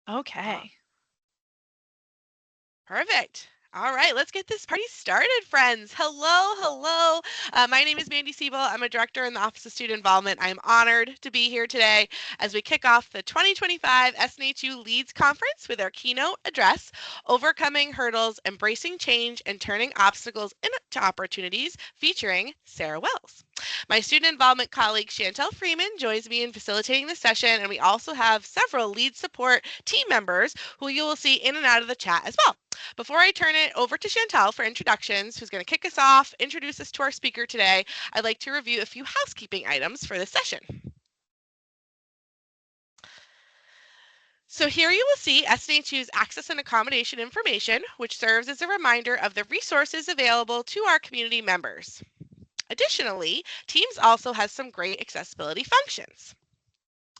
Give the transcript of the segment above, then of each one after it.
Okay. Perfect. All right, let's get this party started, friends. Hello, hello. My name is Mandy Siebel. I'm a director in the Office of Student Involvement. I'm honored to be here today as we kick off the 2025 SNHU Leads Conference with our keynote address, Overcoming Hurdles, Embracing Change, and Turning Obstacles into Opportunities, featuring Sarah Wells. My student involvement colleague Chantel Freeman joins me in facilitating the session, and we also have several lead support team members who you will see in and out of the chat as well. Before I turn it over to Chantel for introductions, who's going to kick us off, introduce us to our speaker today, I'd like to review a few housekeeping items for this session. So here you will see SNHU's access and accommodation information, which serves as a reminder of the resources available to our community members. Additionally, Teams also has some great accessibility functions.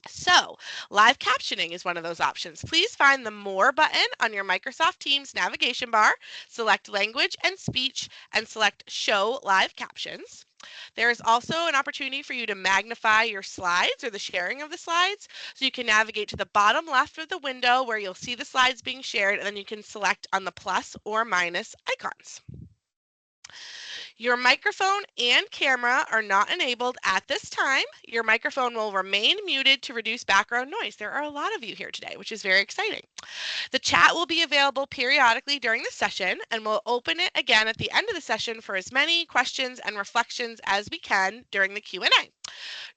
So, live captioning is one of those options. Please find the More button on your Microsoft Teams navigation bar, select Language and Speech, and select Show Live Captions. There is also an opportunity for you to magnify your slides or the sharing of the slides. So you can navigate to the bottom left of the window where you'll see the slides being shared, and then you can select on the plus or minus icons. Your microphone and camera are not enabled at this time. Your microphone will remain muted to reduce background noise. There are a lot of you here today, which is very exciting. The chat will be available periodically during the session, and we'll open it again at the end of the session for as many questions and reflections as we can during the Q&A.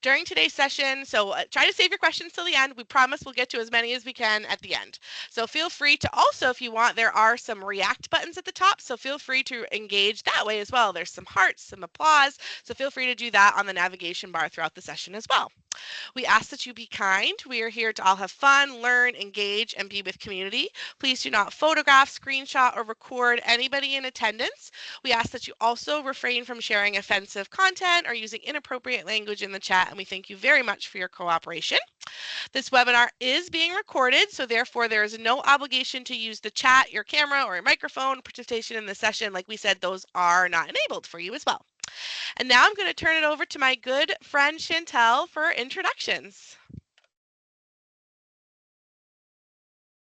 During today's session, so try to save your questions till the end. We promise we'll get to as many as we can at the end. So feel free to also, if you want, there are some react buttons at the top, so feel free to engage that way as well. There's some hearts, some applause, so feel free to do that on the navigation bar throughout the session as well. We ask that you be kind. We are here to all have fun, learn, engage, and be with community. Please do not photograph, screenshot, or record anybody in attendance. We ask that you also refrain from sharing offensive content or using inappropriate language in the chat, and we thank you very much for your cooperation. This webinar is being recorded, so therefore there is no obligation to use the chat, your camera, or your microphone. Participation in the session, like we said, those are not enabled for you as well. And now I'm going to turn it over to my good friend Chantel for introductions.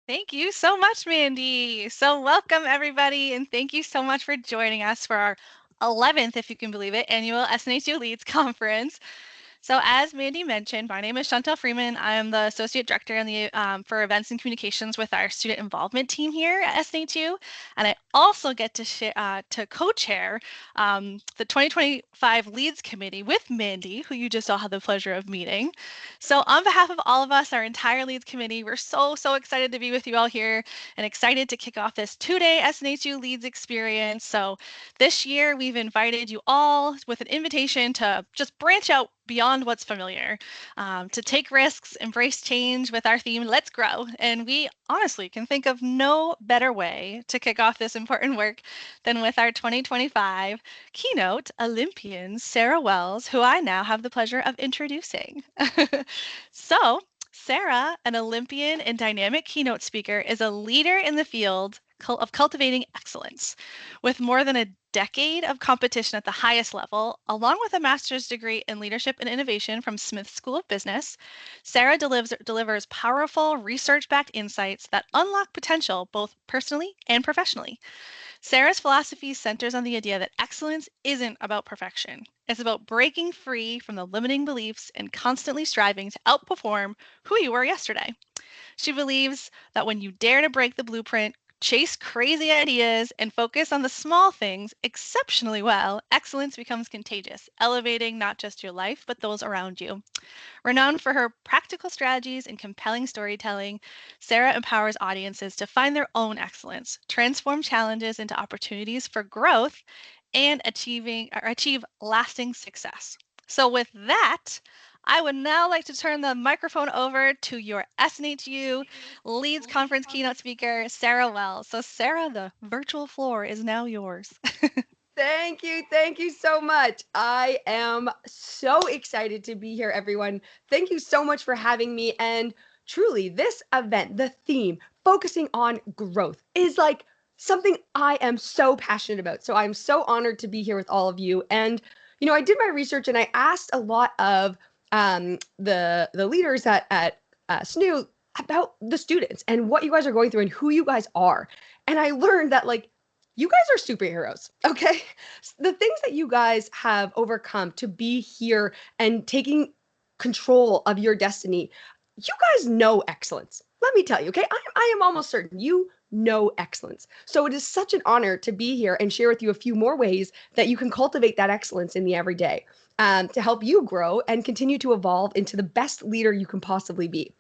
Thank you so much, Mandy. So welcome, everybody, and thank you so much for joining us for our 11th, if you can believe it, annual SNHU Leads Conference. So as Mandy mentioned, my name is Chantel Freeman. I'm the Associate Director in the for Events and Communications with our Student Involvement team here at SNHU. And I also get to co-chair the 2025 Leads Committee with Mandy, who you just all had the pleasure of meeting. So on behalf of all of us, our entire Leads Committee, we're so excited to be with you all here and excited to kick off this two-day SNHU Leads experience. So this year, we've invited you all with an invitation to just branch out beyond what's familiar, to take risks, embrace change with our theme, Let's Grow. And we honestly can think of no better way to kick off this important work than with our 2025 keynote, Olympian Sarah Wells, who I now have the pleasure of introducing. So, Sarah, an Olympian and dynamic keynote speaker, is a leader in the field of cultivating excellence. With more than a decade of competition at the highest level, along with a master's degree in leadership and innovation from Smith School of Business, Sarah delivers powerful research-backed insights that unlock potential both personally and professionally. Sarah's philosophy centers on the idea that excellence isn't about perfection. It's about breaking free from the limiting beliefs and constantly striving to outperform who you were yesterday. She believes that when you dare to break the blueprint, chase crazy ideas, and focus on the small things exceptionally well, excellence becomes contagious, elevating not just your life, but those around you. Renowned for her practical strategies and compelling storytelling, Sarah empowers audiences to find their own excellence, transform challenges into opportunities for growth, and achieve lasting success. So with that, I would now like to turn the microphone over to your SNHU Leads Conference keynote speaker, Sarah Wells. So Sarah, the virtual floor is now yours. Thank you. Thank you so much. I am so excited to be here, everyone. Thank you so much for having me. And truly, this event, the theme, focusing on growth, is like something I am so passionate about. So I'm so honored to be here with all of you. And, I did my research and I asked a lot of the leaders at SNHU, about the students and what you guys are going through and who you guys are. And I learned that, like, you guys are superheroes, okay? The things that you guys have overcome to be here and taking control of your destiny, you guys know excellence. Let me tell you, okay? I am almost certain you know excellence. So it is such an honor to be here and share with you a few more ways that you can cultivate that excellence in the everyday, to help you grow and continue to evolve into the best leader you can possibly be.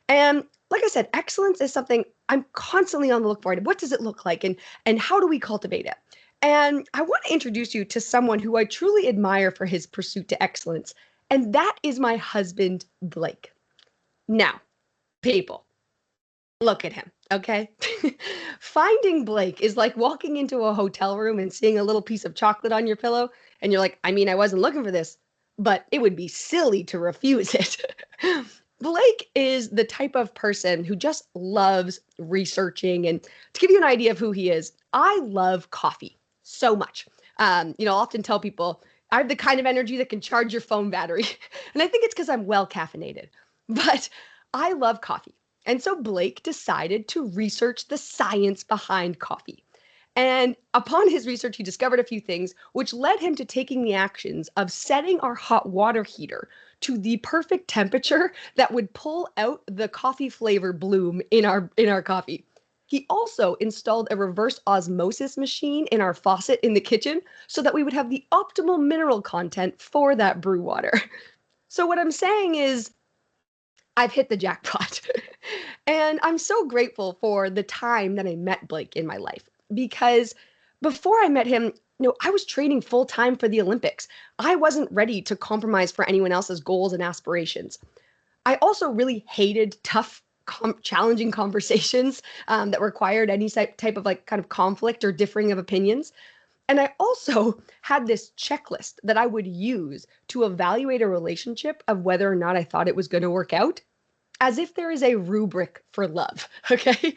And like I said, excellence is something I'm constantly on the look for. What does it look like, and how do we cultivate it? And I want to introduce you to someone who I truly admire for his pursuit to excellence, and that is my husband, Blake. Now, people, look at him, okay? Finding Blake is like walking into a hotel room and seeing a little piece of chocolate on your pillow, and you're like, I mean, I wasn't looking for this, but it would be silly to refuse it. Blake is the type of person who just loves researching. And to give you an idea of who he is, I love coffee so much. I'll often tell people I have the kind of energy that can charge your phone battery. And I think it's because I'm well caffeinated. But I love coffee. And so Blake decided to research the science behind coffee. And upon his research, he discovered a few things, which led him to taking the actions of setting our hot water heater to the perfect temperature that would pull out the coffee flavor bloom in our coffee. He also installed a reverse osmosis machine in our faucet in the kitchen so that we would have the optimal mineral content for that brew water. So what I'm saying is I've hit the jackpot. And I'm so grateful for the time that I met Blake in my life, because before I met him, I was training full time for the Olympics. I wasn't ready to compromise for anyone else's goals and aspirations. I also really hated tough, challenging conversations that required any type of like kind of conflict or differing of opinions. And I also had this checklist that I would use to evaluate a relationship of whether or not I thought it was going to work out, as if there is a rubric for love, okay?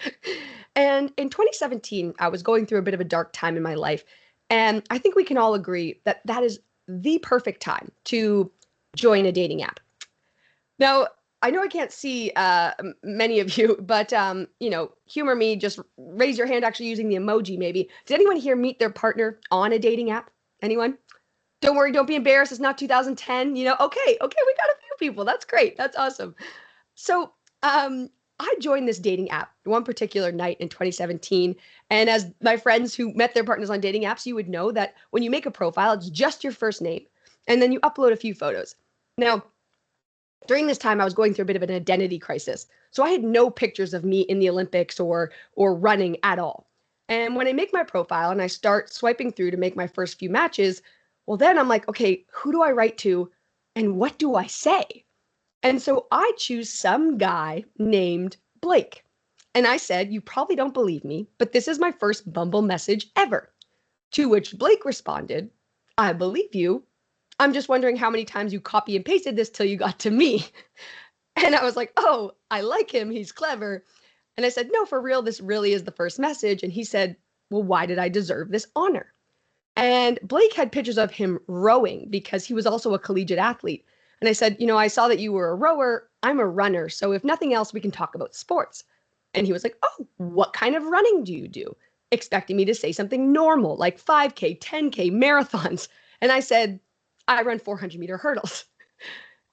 And in 2017, I was going through a bit of a dark time in my life. And I think we can all agree that that is the perfect time to join a dating app. Now, I know I can't see many of you, but humor me. Just raise your hand. Actually, using the emoji, maybe. Did anyone here meet their partner on a dating app? Anyone? Don't worry. Don't be embarrassed. It's not 2010. Okay. We got a few people. That's great. That's awesome. So, I joined this dating app one particular night in 2017. And as my friends who met their partners on dating apps, you would know that when you make a profile, it's just your first name. And then you upload a few photos. Now, during this time, I was going through a bit of an identity crisis. So I had no pictures of me in the Olympics or running at all. And when I make my profile and I start swiping through to make my first few matches, well, then I'm like, okay, who do I write to and what do I say? And so I choose some guy named Blake. And I said, you probably don't believe me, but this is my first Bumble message ever. To which Blake responded, I believe you. I'm just wondering how many times you copy and pasted this till you got to me. And I was like, oh, I like him. He's clever. And I said, no, for real, this really is the first message. And he said, well, why did I deserve this honor? And Blake had pictures of him rowing because he was also a collegiate athlete. And I said, I saw that you were a rower. I'm a runner. So if nothing else, we can talk about sports. And he was like, oh, what kind of running do you do? Expecting me to say something normal, like 5K, 10K, marathons. And I said, I run 400-meter hurdles.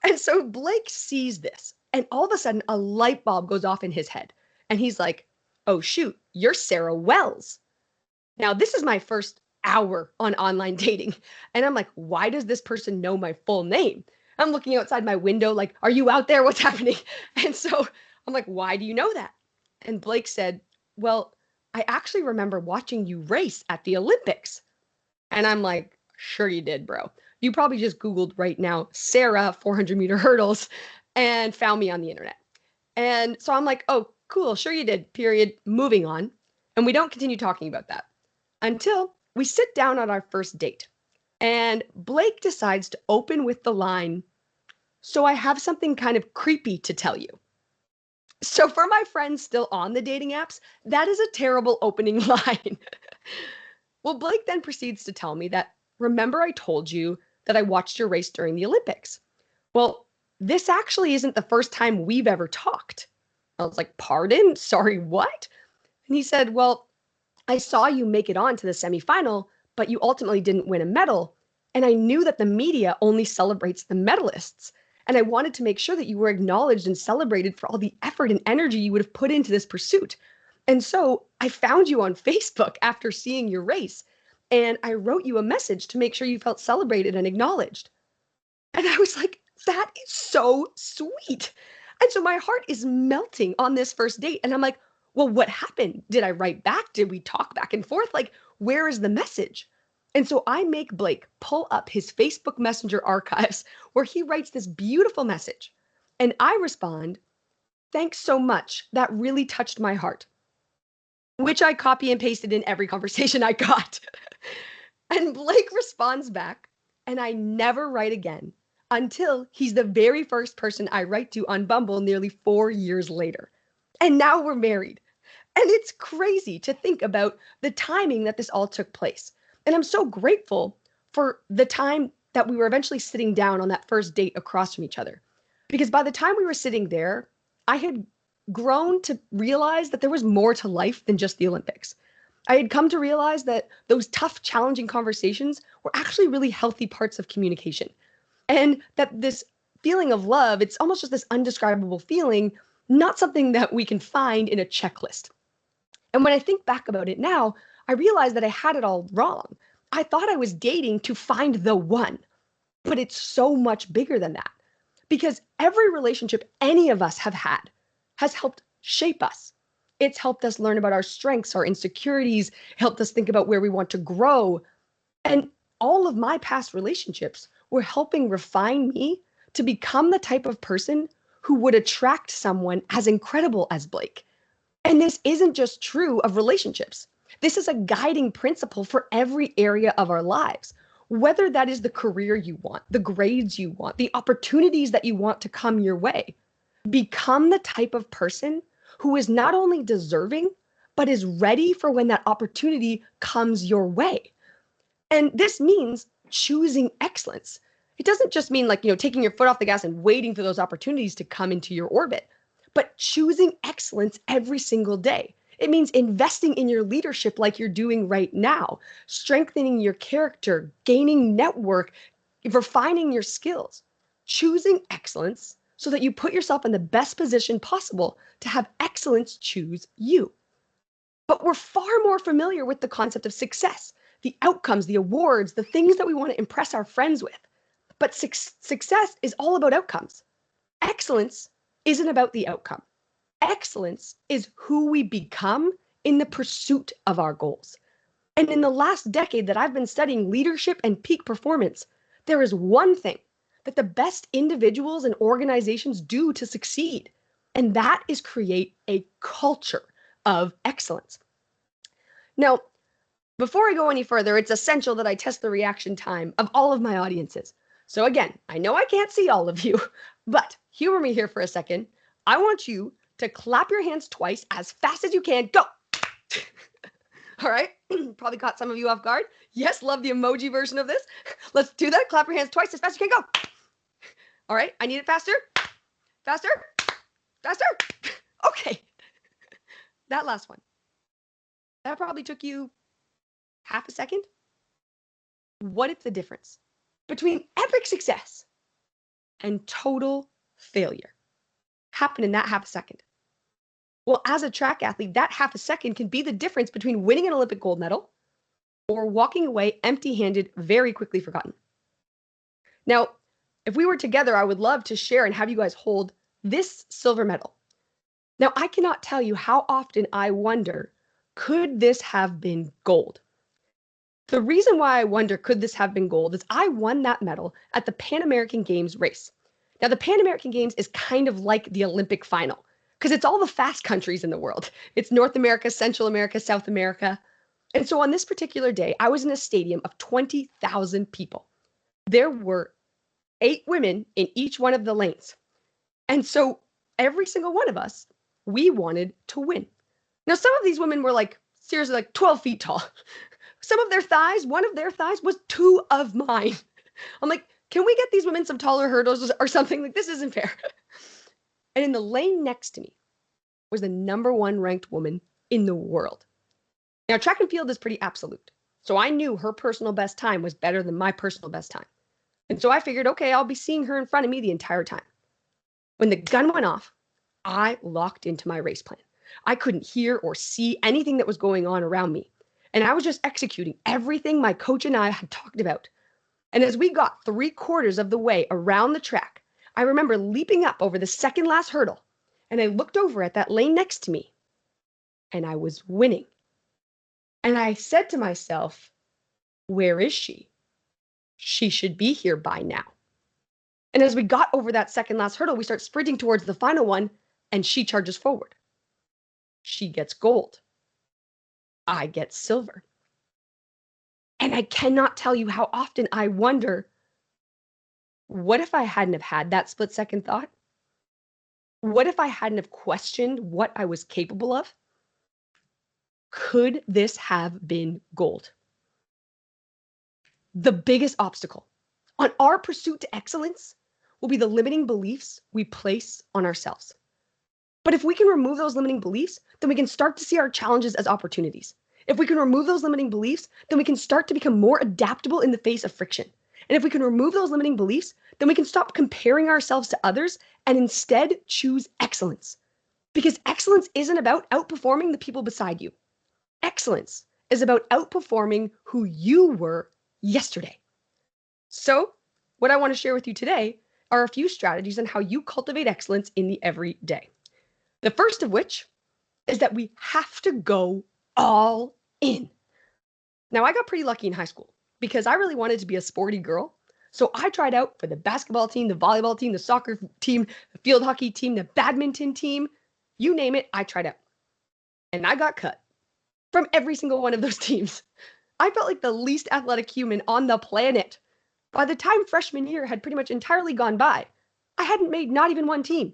And so Blake sees this. And all of a sudden, a light bulb goes off in his head. And he's like, oh, shoot, you're Sarah Wells. Now, this is my first hour on online dating. And I'm like, why does this person know my full name? I'm looking outside my window like, are you out there? What's happening? And so I'm like, why do you know that? And Blake said, well, I actually remember watching you race at the Olympics. And I'm like, sure you did, bro. You probably just Googled right now, Sarah 400-meter hurdles, and found me on the internet. And so I'm like, oh, cool. Sure you did, period. Moving on. And we don't continue talking about that until we sit down on our first date. And Blake decides to open with the line, so I have something kind of creepy to tell you. So for my friends still on the dating apps, that is a terrible opening line. Well, Blake then proceeds to tell me that, remember I told you that I watched your race during the Olympics? Well, this actually isn't the first time we've ever talked. I was like, pardon? Sorry, what? And he said, well, I saw you make it on to the semifinal, but you ultimately didn't win a medal. And I knew that the media only celebrates the medalists. And I wanted to make sure that you were acknowledged and celebrated for all the effort and energy you would have put into this pursuit. And so I found you on Facebook after seeing your race, and I wrote you a message to make sure you felt celebrated and acknowledged. And I was like, that is so sweet. And so my heart is melting on this first date. And I'm like, well, what happened? Did I write back? Did we talk back and forth? Like, where is the message? And so I make Blake pull up his Facebook Messenger archives where he writes this beautiful message. And I respond, thanks so much. That really touched my heart, which I copy and pasted in every conversation I got. And Blake responds back, and I never write again until he's the very first person I write to on Bumble nearly 4 years later. And now we're married. And it's crazy to think about the timing that this all took place. And I'm so grateful for the time that we were eventually sitting down on that first date across from each other. Because by the time we were sitting there, I had grown to realize that there was more to life than just the Olympics. I had come to realize that those tough, challenging conversations were actually really healthy parts of communication. And that this feeling of love, it's almost just this undescribable feeling, not something that we can find in a checklist. And when I think back about it now, I realize that I had it all wrong. I thought I was dating to find the one, but it's so much bigger than that. Because every relationship any of us have had has helped shape us. It's helped us learn about our strengths, our insecurities, helped us think about where we want to grow. And all of my past relationships were helping refine me to become the type of person who would attract someone as incredible as Blake. And this isn't just true of relationships. This is a guiding principle for every area of our lives. Whether that is the career you want, the grades you want, the opportunities that you want to come your way, become the type of person who is not only deserving, but is ready for when that opportunity comes your way. And this means choosing excellence. It doesn't just mean like, taking your foot off the gas and waiting for those opportunities to come into your orbit, but choosing excellence every single day. It means investing in your leadership like you're doing right now, strengthening your character, gaining network, refining your skills, choosing excellence so that you put yourself in the best position possible to have excellence choose you. But we're far more familiar with the concept of success, the outcomes, the awards, the things that we want to impress our friends with. But success is all about outcomes. Excellence isn't about the outcome. Excellence is who we become in the pursuit of our goals. And in the last decade that I've been studying leadership and peak performance, there is one thing that the best individuals and organizations do to succeed, and that is create a culture of excellence. Now, before I go any further, it's essential that I test the reaction time of all of my audiences. So again, I know I can't see all of you, but humor me here for a second. I want you to clap your hands twice as fast as you can. Go! All right, probably caught some of you off guard. Yes, love the emoji version of this. Let's do that. Clap your hands twice as fast as you can. Go! All right, I need it faster. Faster. Faster. Okay. That last one. That probably took you half a second. What if the difference between epic success and total failure happened in that half a second? Well, as a track athlete, that half a second can be the difference between winning an Olympic gold medal or walking away empty-handed, very quickly forgotten. Now, if we were together, I would love to share and have you guys hold this silver medal. Now, I cannot tell you how often I wonder, could this have been gold? The reason why I wonder, could this have been gold, is I won that medal at the Pan American Games race. Now, the Pan American Games is kind of like the Olympic final because it's all the fast countries in the world. It's North America, Central America, South America. And so on this particular day, I was in a stadium of 20,000 people. There were 8 women in each one of the lanes. And so every single one of us, we wanted to win. Now, some of these women were seriously 12 feet tall. Some of their thighs, one of their thighs was 2 of mine. I'm like, can we get these women some taller hurdles or something? This isn't fair. And in the lane next to me, was the #1 ranked woman in the world. Now, track and field is pretty absolute. So I knew her personal best time was better than my personal best time. And so I figured, okay, I'll be seeing her in front of me the entire time. When the gun went off, I locked into my race plan. I couldn't hear or see anything that was going on around me. And I was just executing everything my coach and I had talked about. And as we got 3/4 of the way around the track, I remember leaping up over the second last hurdle. And I looked over at that lane next to me. And I was winning. And I said to myself, where is she? She should be here by now. And as we got over that second last hurdle, we start sprinting towards the final one, and she charges forward. She gets gold. I get silver. And I cannot tell you how often I wonder, what if I hadn't have had that split-second thought? What if I hadn't have questioned what I was capable of? Could this have been gold? The biggest obstacle on our pursuit to excellence will be the limiting beliefs we place on ourselves. But if we can remove those limiting beliefs, then we can start to see our challenges as opportunities. If we can remove those limiting beliefs, then we can start to become more adaptable in the face of friction. And if we can remove those limiting beliefs, then we can stop comparing ourselves to others and instead choose excellence. Because excellence isn't about outperforming the people beside you. Excellence is about outperforming who you were yesterday. So, what I want to share with you today are a few strategies on how you cultivate excellence in the everyday. The first of which is that we have to go all in. Now, I got pretty lucky in high school because I really wanted to be a sporty girl. So I tried out for the basketball team, the volleyball team, the soccer team, the field hockey team, the badminton team, you name it, I tried out. And I got cut from every single one of those teams. I felt like the least athletic human on the planet. By the time freshman year had pretty much entirely gone by, I hadn't made not even one team.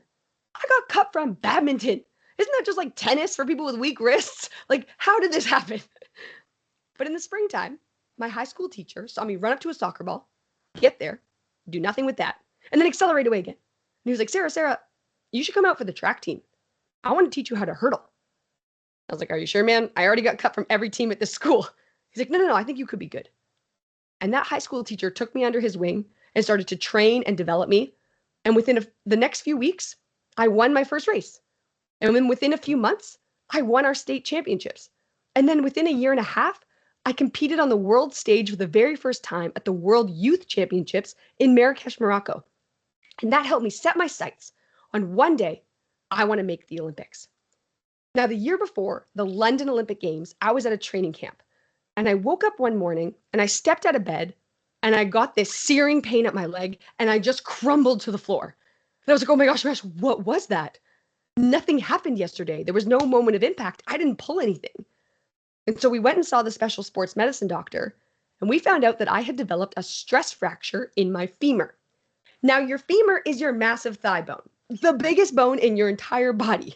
I got cut from badminton. Isn't that just like tennis for people with weak wrists? Like, how did this happen? But in the springtime, my high school teacher saw me run up to a soccer ball, get there, do nothing with that, and then accelerate away again. And he was like, Sarah, you should come out for the track team. I want to teach you how to hurdle. I was like, are you sure, man? I already got cut from every team at this school. He's like, no, I think you could be good. And that high school teacher took me under his wing and started to train and develop me. And within the next few weeks, I won my first race. And then within a few months, I won our state championships. And then within a year and a half, I competed on the world stage for the very first time at the World Youth Championships in Marrakesh, Morocco. And that helped me set my sights on one day, I want to make the Olympics. Now, the year before the London Olympic Games, I was at a training camp. And I woke up one morning and I stepped out of bed and I got this searing pain at my leg and I just crumbled to the floor. And I was like, oh my gosh, what was that? Nothing happened yesterday. There was no moment of impact. I didn't pull anything. And so we went and saw the special sports medicine doctor, and we found out that I had developed a stress fracture in my femur. Now, your femur is your massive thigh bone, the biggest bone in your entire body.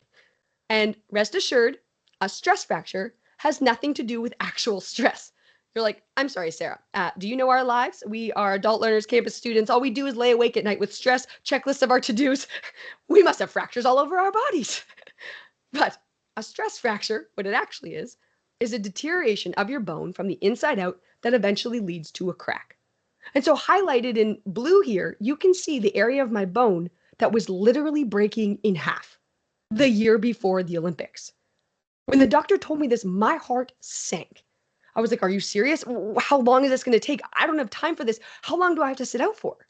And rest assured, a stress fracture has nothing to do with actual stress. You're like, I'm sorry, Sarah. Do you know our lives? We are adult learners, campus students. All we do is lay awake at night with stress, checklists of our to-dos. We must have fractures all over our bodies. But a stress fracture, what it actually is a deterioration of your bone from the inside out that eventually leads to a crack. And so highlighted in blue here, you can see the area of my bone that was literally breaking in half the year before the Olympics. When the doctor told me this, my heart sank. I was like, are you serious? How long is this going to take? I don't have time for this. How long do I have to sit out for?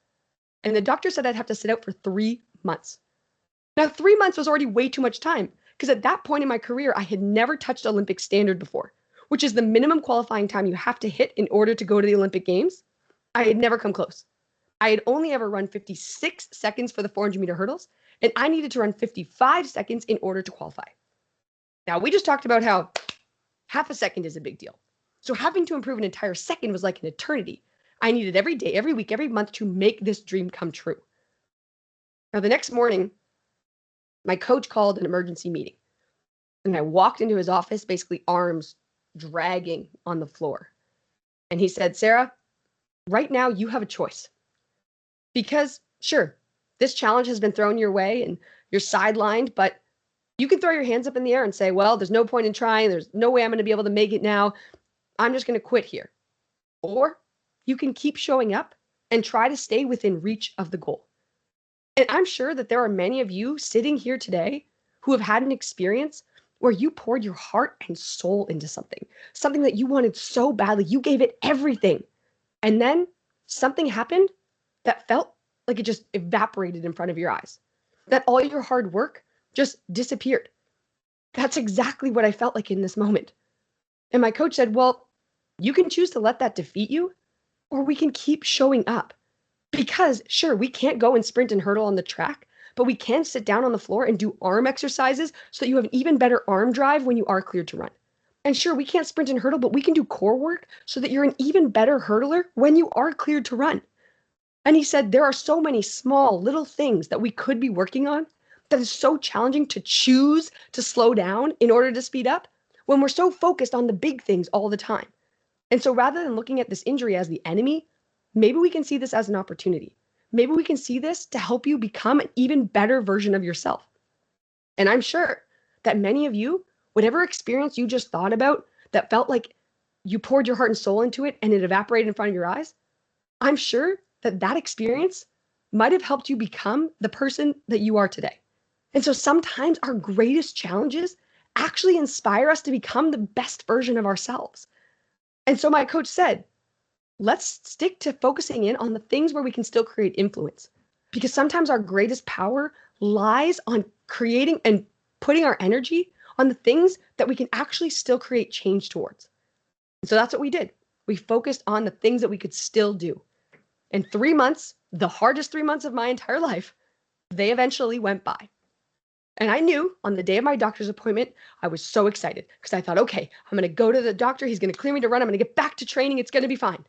And the doctor said I'd have to sit out for 3 months. Now, 3 months was already way too much time because at that point in my career, I had never touched Olympic standard before, which is the minimum qualifying time you have to hit in order to go to the Olympic Games. I had never come close. I had only ever run 56 seconds for the 400-meter hurdles, and I needed to run 55 seconds in order to qualify. Now, we just talked about how half a second is a big deal. So having to improve an entire second was like an eternity. I needed every day, every week, every month to make this dream come true. Now, the next morning, my coach called an emergency meeting. And I walked into his office, basically arms dragging on the floor. And he said, Sarah, right now you have a choice. Because, sure, this challenge has been thrown your way and you're sidelined, but You can throw your hands up in the air and say, well, there's no point in trying. There's no way I'm going to be able to make it now. I'm just going to quit here. Or you can keep showing up and try to stay within reach of the goal. And I'm sure that there are many of you sitting here today who have had an experience where you poured your heart and soul into something that you wanted so badly. You gave it everything. And then something happened that felt like it just evaporated in front of your eyes, that all your hard work just disappeared. That's exactly what I felt like in this moment. And my coach said, well, you can choose to let that defeat you, or we can keep showing up. Because sure, we can't go and sprint and hurdle on the track, but we can sit down on the floor and do arm exercises so that you have an even better arm drive when you are cleared to run. And sure, we can't sprint and hurdle, but we can do core work so that you're an even better hurdler when you are cleared to run. And he said, there are so many small little things that we could be working on that is so challenging to choose to slow down in order to speed up when we're so focused on the big things all the time. And so rather than looking at this injury as the enemy, maybe we can see this as an opportunity. Maybe we can see this to help you become an even better version of yourself. And I'm sure that many of you, whatever experience you just thought about that felt like you poured your heart and soul into it and it evaporated in front of your eyes, I'm sure that that experience might have helped you become the person that you are today. And so sometimes our greatest challenges actually inspire us to become the best version of ourselves. And so my coach said, let's stick to focusing in on the things where we can still create influence. Because sometimes our greatest power lies on creating and putting our energy on the things that we can actually still create change towards. And so that's what we did. We focused on the things that we could still do. In 3 months, the hardest 3 months of my entire life, they eventually went by. And I knew on the day of my doctor's appointment, I was so excited because I thought, okay, I'm going to go to the doctor. He's going to clear me to run. I'm going to get back to training. It's going to be fine.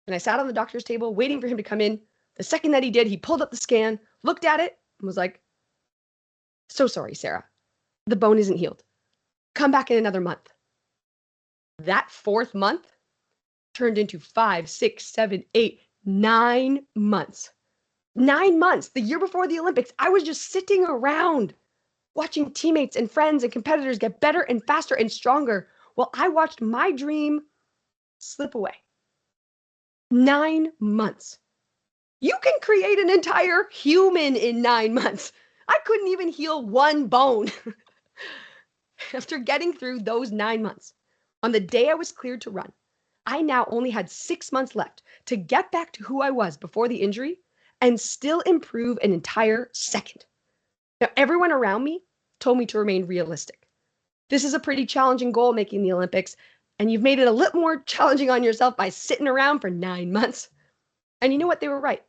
And I sat on the doctor's table waiting for him to come in. The second that he did, he pulled up the scan, looked at it, and was like, so sorry, Sarah. The bone isn't healed. Come back in another month. That 4th month turned into 5, 6, 7, 8, 9 months. 9 months, the year before the Olympics, I was just sitting around watching teammates and friends and competitors get better and faster and stronger while I watched my dream slip away. 9 months. You can create an entire human in 9 months. I couldn't even heal one bone after getting through those 9 months. On the day I was cleared to run, I now only had 6 months left to get back to who I was before the injury and still improve an entire second. Now, everyone around me told me to remain realistic. This is a pretty challenging goal, making the Olympics, and you've made it a little more challenging on yourself by sitting around for 9 months. And you know what? They were right.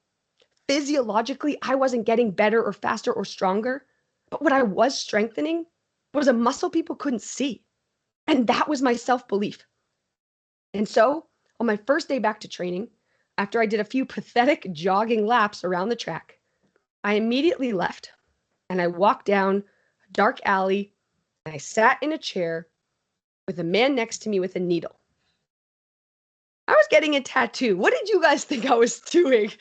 Physiologically, I wasn't getting better or faster or stronger, but what I was strengthening was a muscle people couldn't see. And that was my self-belief. And so, on my first day back to training, after I did a few pathetic jogging laps around the track, I immediately left and I walked down a dark alley and I sat in a chair with a man next to me with a needle. I was getting a tattoo. What did you guys think I was doing?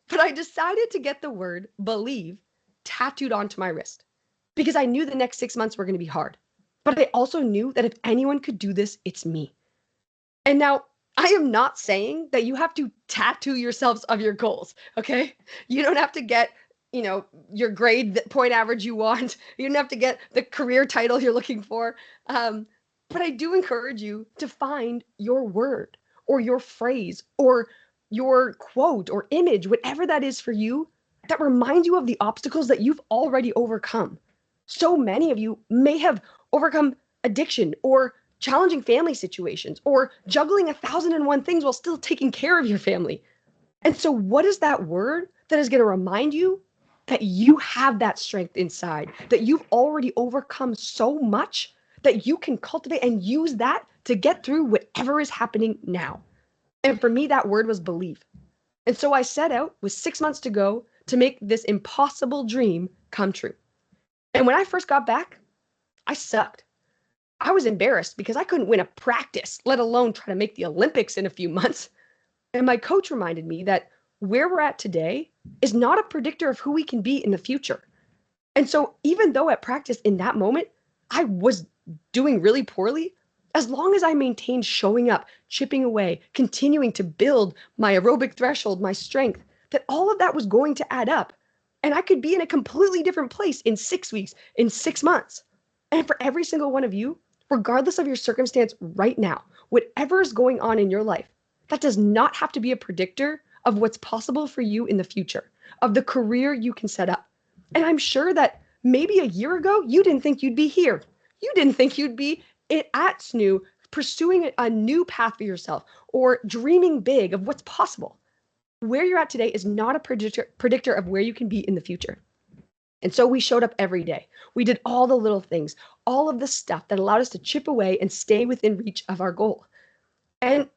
But I decided to get the word believe tattooed onto my wrist because I knew the next 6 months were going to be hard. But I also knew that if anyone could do this, it's me. And now I am not saying that you have to tattoo yourselves of your goals, okay? You don't have to get, your grade, the point average you want. You don't have to get the career title you're looking for. But I do encourage you to find your word or your phrase or your quote or image, whatever that is for you, that reminds you of the obstacles that you've already overcome. So many of you may have overcome addiction or challenging family situations or juggling 1,001 things while still taking care of your family. And so what is that word that is going to remind you that you have that strength inside, that you've already overcome so much that you can cultivate and use that to get through whatever is happening now? And for me, that word was believe. And so I set out with 6 months to go to make this impossible dream come true. And when I first got back, I sucked. I was embarrassed because I couldn't win a practice, let alone try to make the Olympics in a few months. And my coach reminded me that where we're at today is not a predictor of who we can be in the future. And so even though at practice in that moment, I was doing really poorly, as long as I maintained showing up, chipping away, continuing to build my aerobic threshold, my strength, that all of that was going to add up. And I could be in a completely different place in 6 weeks, in 6 months. And for every single one of you, regardless of your circumstance right now, whatever is going on in your life, that does not have to be a predictor of what's possible for you in the future, of the career you can set up. And I'm sure that maybe a year ago, you didn't think you'd be here. You didn't think you'd be at SNHU pursuing a new path for yourself or dreaming big of what's possible. Where you're at today is not a predictor of where you can be in the future. And so we showed up every day. We did all the little things, all of the stuff that allowed us to chip away and stay within reach of our goal. And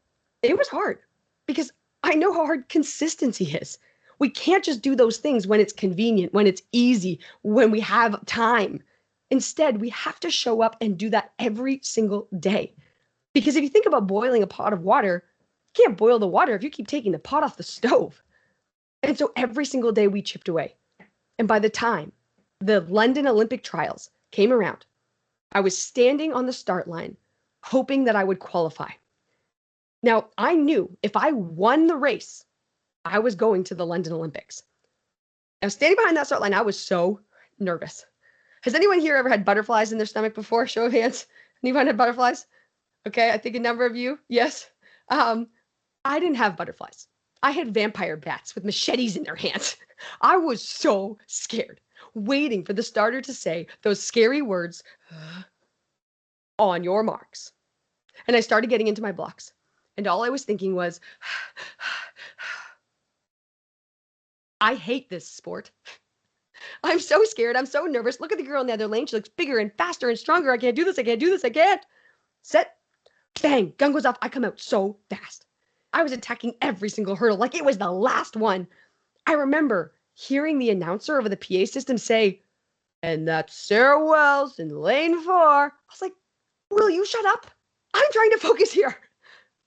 it was hard because I know how hard consistency is. We can't just do those things when it's convenient, when it's easy, when we have time. Instead, we have to show up and do that every single day. Because if you think about boiling a pot of water, you can't boil the water if you keep taking the pot off the stove. And so every single day we chipped away. And by the time the London Olympic trials came around, I was standing on the start line, hoping that I would qualify. Now, I knew if I won the race, I was going to the London Olympics. Now, standing behind that start line, I was so nervous. Has anyone here ever had butterflies in their stomach before? Show of hands. Anyone had butterflies? Okay, I think a number of you. Yes. I didn't have butterflies. I had vampire bats with machetes in their hands. I was so scared, waiting for the starter to say those scary words, on your marks. And I started getting into my blocks. And all I was thinking was, I hate this sport. I'm so scared. I'm so nervous. Look at the girl in the other lane. She looks bigger and faster and stronger. I can't do this. I can't do this. I can't. Set. Bang. Gun goes off. I come out so fast. I was attacking every single hurdle like it was the last one. I remember hearing the announcer over the PA system say, and that's Sarah Wells in lane 4. I was like, will you shut up? I'm trying to focus here.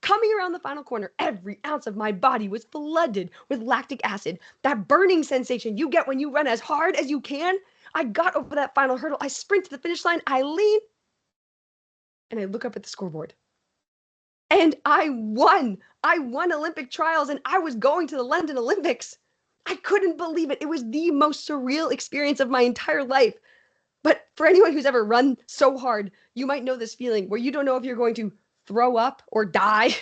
Coming around the final corner, every ounce of my body was flooded with lactic acid, that burning sensation you get when you run as hard as you can. I got over that final hurdle. I sprint to the finish line. I lean and I look up at the scoreboard. And I won. I won Olympic trials and I was going to the London Olympics. I couldn't believe it. It was the most surreal experience of my entire life. But for anyone who's ever run so hard, you might know this feeling where you don't know if you're going to throw up or die.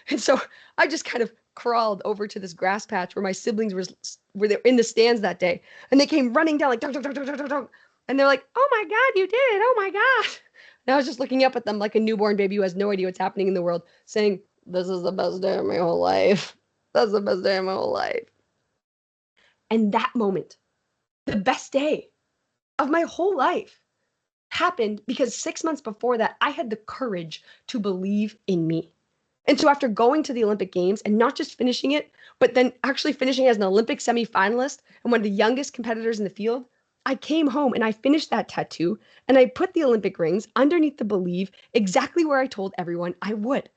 And so I just kind of crawled over to this grass patch where my siblings were in the stands that day. And they came running down like, dunk, dunk, dunk, dunk, dunk, dunk. And they're like, oh my God, you did it. Oh my God. And I was just looking up at them like a newborn baby who has no idea what's happening in the world, saying, this is the best day of my whole life. That's the best day of my whole life. And that moment, the best day of my whole life, happened because 6 months before that, I had the courage to believe in me. And so after going to the Olympic Games and not just finishing it, but then actually finishing as an Olympic semifinalist and one of the youngest competitors in the field, I came home and I finished that tattoo and I put the Olympic rings underneath the believe exactly where I told everyone I would.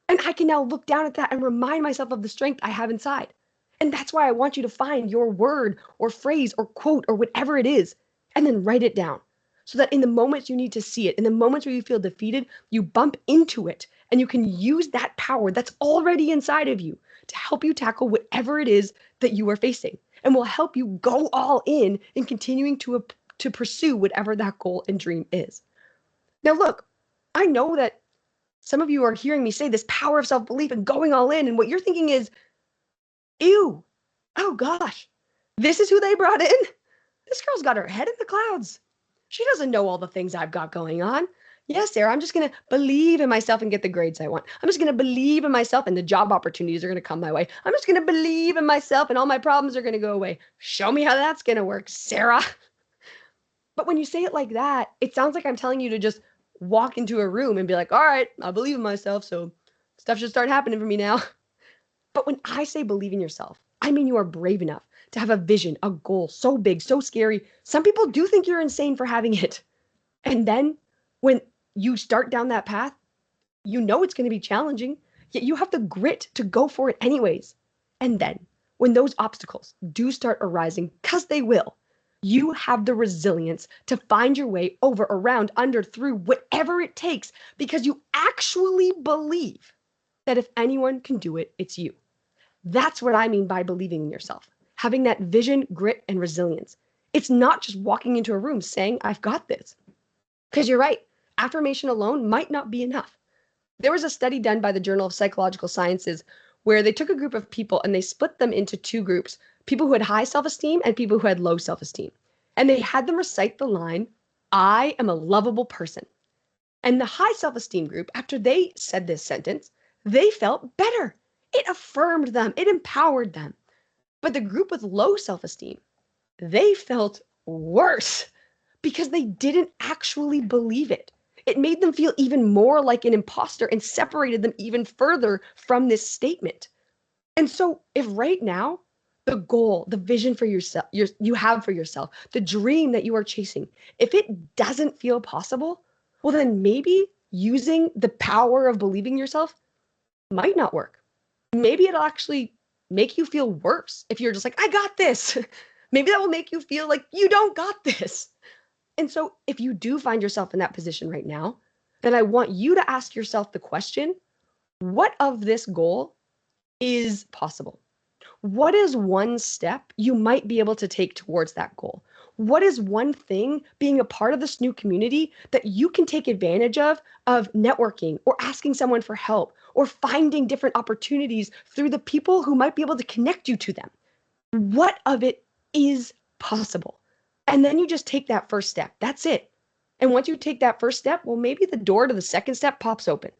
And I can now look down at that and remind myself of the strength I have inside. And that's why I want you to find your word or phrase or quote or whatever it is, and then write it down. So that in the moments you need to see it, in the moments where you feel defeated, you bump into it and you can use that power that's already inside of you to help you tackle whatever it is that you are facing and will help you go all in continuing to pursue whatever that goal and dream is. Now, look, I know that some of you are hearing me say this power of self-belief and going all in, and what you're thinking is, ew, oh gosh, this is who they brought in? This girl's got her head in the clouds. She doesn't know all the things I've got going on. Yes, Sarah, I'm just going to believe in myself and get the grades I want. I'm just going to believe in myself and the job opportunities are going to come my way. I'm just going to believe in myself and all my problems are going to go away. Show me how that's going to work, Sarah. But when you say it like that, it sounds like I'm telling you to just walk into a room and be like, all right, I believe in myself, so stuff should start happening for me now. But when I say believe in yourself, I mean you are brave enough to have a vision, a goal so big, so scary. Some people do think you're insane for having it. And then when you start down that path, you know it's going to be challenging, yet you have the grit to go for it anyways. And then when those obstacles do start arising, because they will, You have the resilience to find your way over, around, under, through, whatever it takes, because you actually believe that if anyone can do it, it's you. That's what I mean by believing in yourself, having that vision, grit, and resilience. It's not just walking into a room saying, I've got this. Because you're right, affirmation alone might not be enough. There was a study done by the Journal of Psychological Sciences where they took a group of people and they split them into two groups, people who had high self-esteem and people who had low self-esteem. And they had them recite the line, I am a lovable person. And the high self-esteem group, after they said this sentence, they felt better. It affirmed them, it empowered them. But the group with low self-esteem, they felt worse because they didn't actually believe it. It made them feel even more like an imposter and separated them even further from this statement. And so if right now the goal, the vision for yourself, you have for yourself, the dream that you are chasing, if it doesn't feel possible, well, then maybe using the power of believing yourself might not work. Maybe it'll actually make you feel worse if you're just like, I got this. Maybe that will make you feel like you don't got this. And so if you do find yourself in that position right now, then I want you to ask yourself the question, what of this goal is possible? What is one step you might be able to take towards that goal? What is one thing being a part of this new community that you can take advantage of networking or asking someone for help or finding different opportunities through the people who might be able to connect you to them? What of it is possible? And then you just take that first step. That's it. And once you take that first step, well, maybe the door to the second step pops open.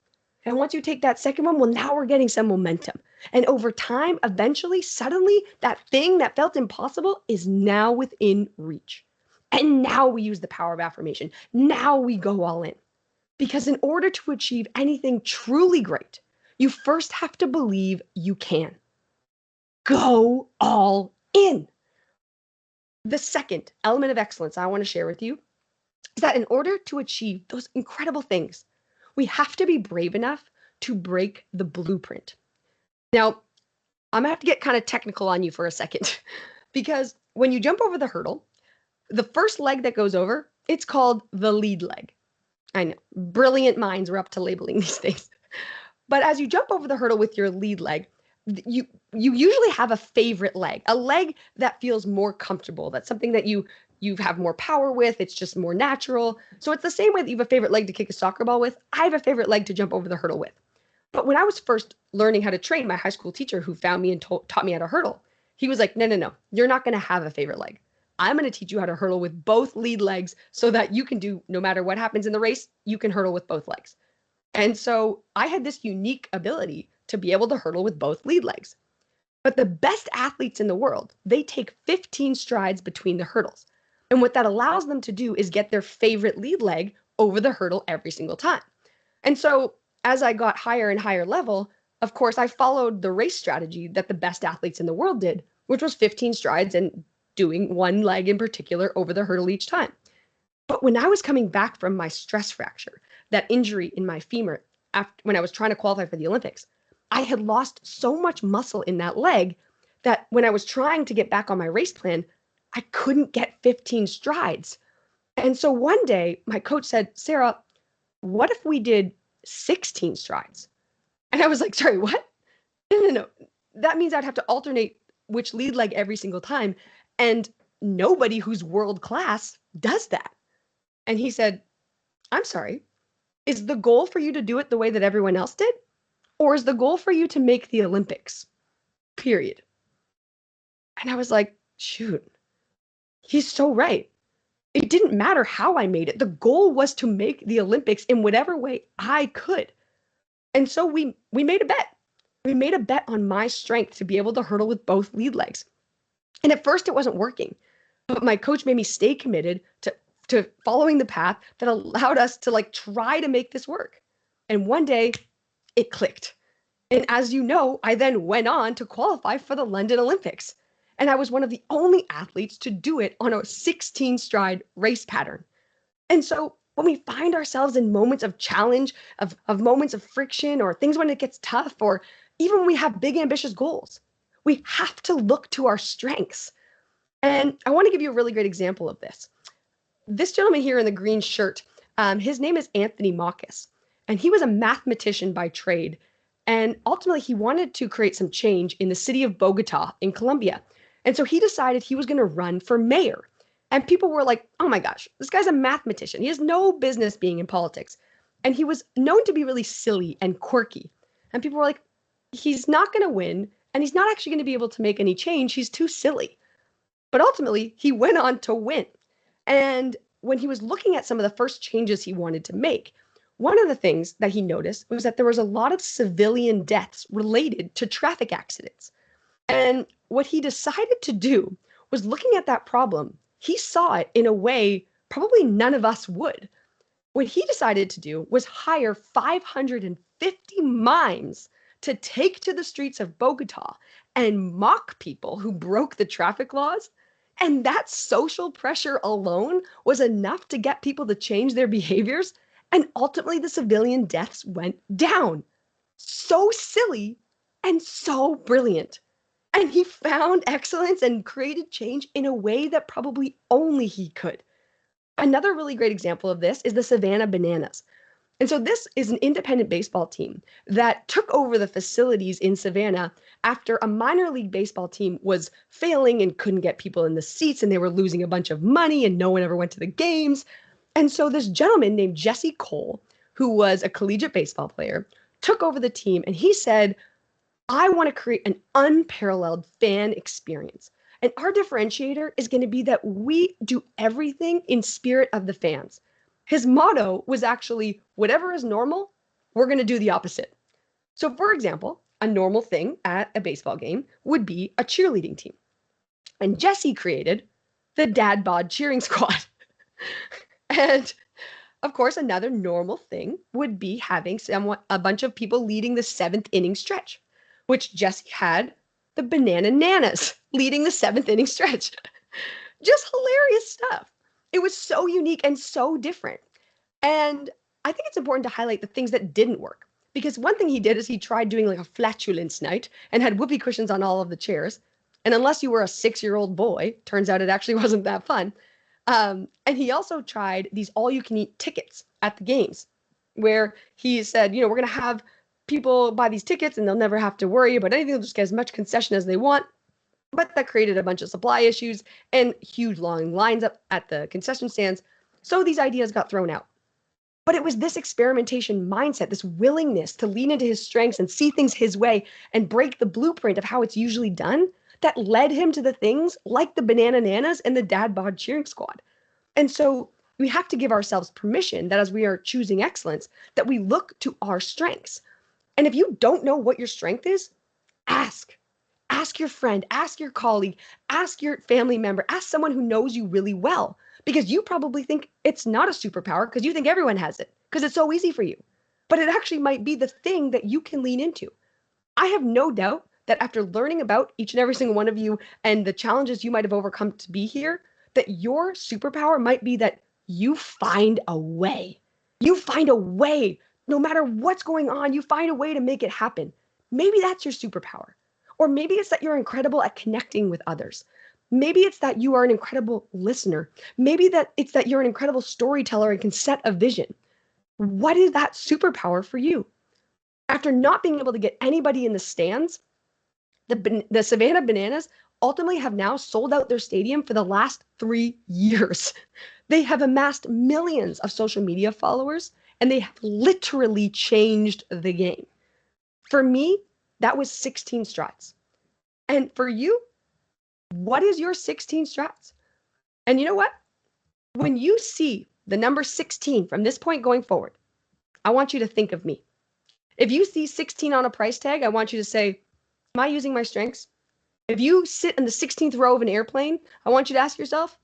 And once you take that second one, well, now we're getting some momentum. And over time, eventually, suddenly, that thing that felt impossible is now within reach. And now we use the power of affirmation. Now we go all in. Because in order to achieve anything truly great, you first have to believe you can. Go all in. The second element of excellence I want to share with you is that in order to achieve those incredible things, we have to be brave enough to break the blueprint. Now, I'm gonna have to get kind of technical on you for a second because when you jump over the hurdle, the first leg that goes over, it's called the lead leg. I know, brilliant minds were up to labeling these things. But as you jump over the hurdle with your lead leg, you usually have a favorite leg, a leg that feels more comfortable. That's something that you have more power with. It's just more natural. So it's the same way that you have a favorite leg to kick a soccer ball with. I have a favorite leg to jump over the hurdle with. But when I was first learning how to train, my high school teacher who found me and taught me how to hurdle, he was like, no, you're not going to have a favorite leg. I'm going to teach you how to hurdle with both lead legs so that you can do, no matter what happens in the race, you can hurdle with both legs. And so I had this unique ability to be able to hurdle with both lead legs. But the best athletes in the world, they take 15 strides between the hurdles. And what that allows them to do is get their favorite lead leg over the hurdle every single time. And so as I got higher and higher level, of course, I followed the race strategy that the best athletes in the world did, which was 15 strides and doing one leg in particular over the hurdle each time. But when I was coming back from my stress fracture, that injury in my femur, when I was trying to qualify for the Olympics, I had lost so much muscle in that leg that when I was trying to get back on my race plan, I couldn't get 15 strides. And so one day my coach said, Sarah, what if we did 16 strides? And I was like, sorry, what? No. That means I'd have to alternate which lead leg every single time. And nobody who's world class does that. And he said, I'm sorry, is the goal for you to do it the way that everyone else did? Or is the goal for you to make the Olympics? Period. And I was like, shoot, he's so right. It didn't matter how I made it. The goal was to make the Olympics in whatever way I could. And so we made a bet. We made a bet on my strength to be able to hurdle with both lead legs. And at first it wasn't working, but my coach made me stay committed to following the path that allowed us to like try to make this work. And one day it clicked. And as you know, I then went on to qualify for the London Olympics. And I was one of the only athletes to do it on a 16 stride race pattern. And so when we find ourselves in moments of challenge, of moments of friction, or things when it gets tough, or even when we have big ambitious goals, we have to look to our strengths. And I want to give you a really great example of this. This gentleman here in the green shirt, his name is Anthony Marcus, and he was a mathematician by trade. And ultimately, he wanted to create some change in the city of Bogota in Colombia. And so he decided he was going to run for mayor. And people were like, oh my gosh, this guy's a mathematician. He has no business being in politics. And he was known to be really silly and quirky. And people were like, he's not going to win. And he's not actually going to be able to make any change. He's too silly. But ultimately, he went on to win. And when he was looking at some of the first changes he wanted to make, one of the things that he noticed was that there was a lot of civilian deaths related to traffic accidents. And what he decided to do was looking at that problem, he saw it in a way probably none of us would. What he decided to do was hire 550 mimes to take to the streets of Bogota and mock people who broke the traffic laws. And that social pressure alone was enough to get people to change their behaviors. And ultimately, the civilian deaths went down. So silly and so brilliant. And he found excellence and created change in a way that probably only he could. Another really great example of this is the Savannah Bananas. And so this is an independent baseball team that took over the facilities in Savannah after a minor league baseball team was failing and couldn't get people in the seats and they were losing a bunch of money and no one ever went to the games. And so this gentleman named Jesse Cole, who was a collegiate baseball player, took over the team and he said, I want to create an unparalleled fan experience. And our differentiator is going to be that we do everything in spirit of the fans. His motto was actually, whatever is normal, we're going to do the opposite. So, for example, a normal thing at a baseball game would be a cheerleading team. And Jesse created the Dad Bod Cheering Squad. And of course, another normal thing would be having a bunch of people leading the 7th inning stretch, which Jesse had the Banana Nanas leading the 7th inning stretch. Just hilarious stuff. It was so unique and so different. And I think it's important to highlight the things that didn't work. Because one thing he did is he tried doing like a flatulence night and had whoopee cushions on all of the chairs. And unless you were a 6-year-old boy, turns out it actually wasn't that fun. And he also tried these all-you-can-eat tickets at the games, where he said, we're going to have people buy these tickets and they'll never have to worry about anything. They'll just get as much concession as they want. But that created a bunch of supply issues and huge long lines up at the concession stands. So these ideas got thrown out. But it was this experimentation mindset, this willingness to lean into his strengths and see things his way and break the blueprint of how it's usually done that led him to the things like the Banana Nanas and the Dad Bod Cheering Squad. And so we have to give ourselves permission that as we are choosing excellence, that we look to our strengths. And if you don't know what your strength is, ask. Ask your friend, ask your colleague, ask your family member, ask someone who knows you really well, because you probably think it's not a superpower because you think everyone has it because it's so easy for you. But it actually might be the thing that you can lean into. I have no doubt that after learning about each and every single one of you and the challenges you might have overcome to be here, that your superpower might be that you find a way. You find a way, no matter what's going on, you find a way to make it happen. Maybe that's your superpower. Or maybe it's that you're incredible at connecting with others. Maybe it's that you are an incredible listener. Maybe that it's that you're an incredible storyteller and can set a vision. What is that superpower for you? After not being able to get anybody in the stands, the Savannah Bananas ultimately have now sold out their stadium for the last 3 years. They have amassed millions of social media followers, and they have literally changed the game. For me, that was 16 strides. And for you, what is your 16 strides? And you know what? When you see the number 16 from this point going forward, I want you to think of me. If you see 16 on a price tag, I want you to say, am I using my strengths? If you sit in the 16th row of an airplane, I want you to ask yourself,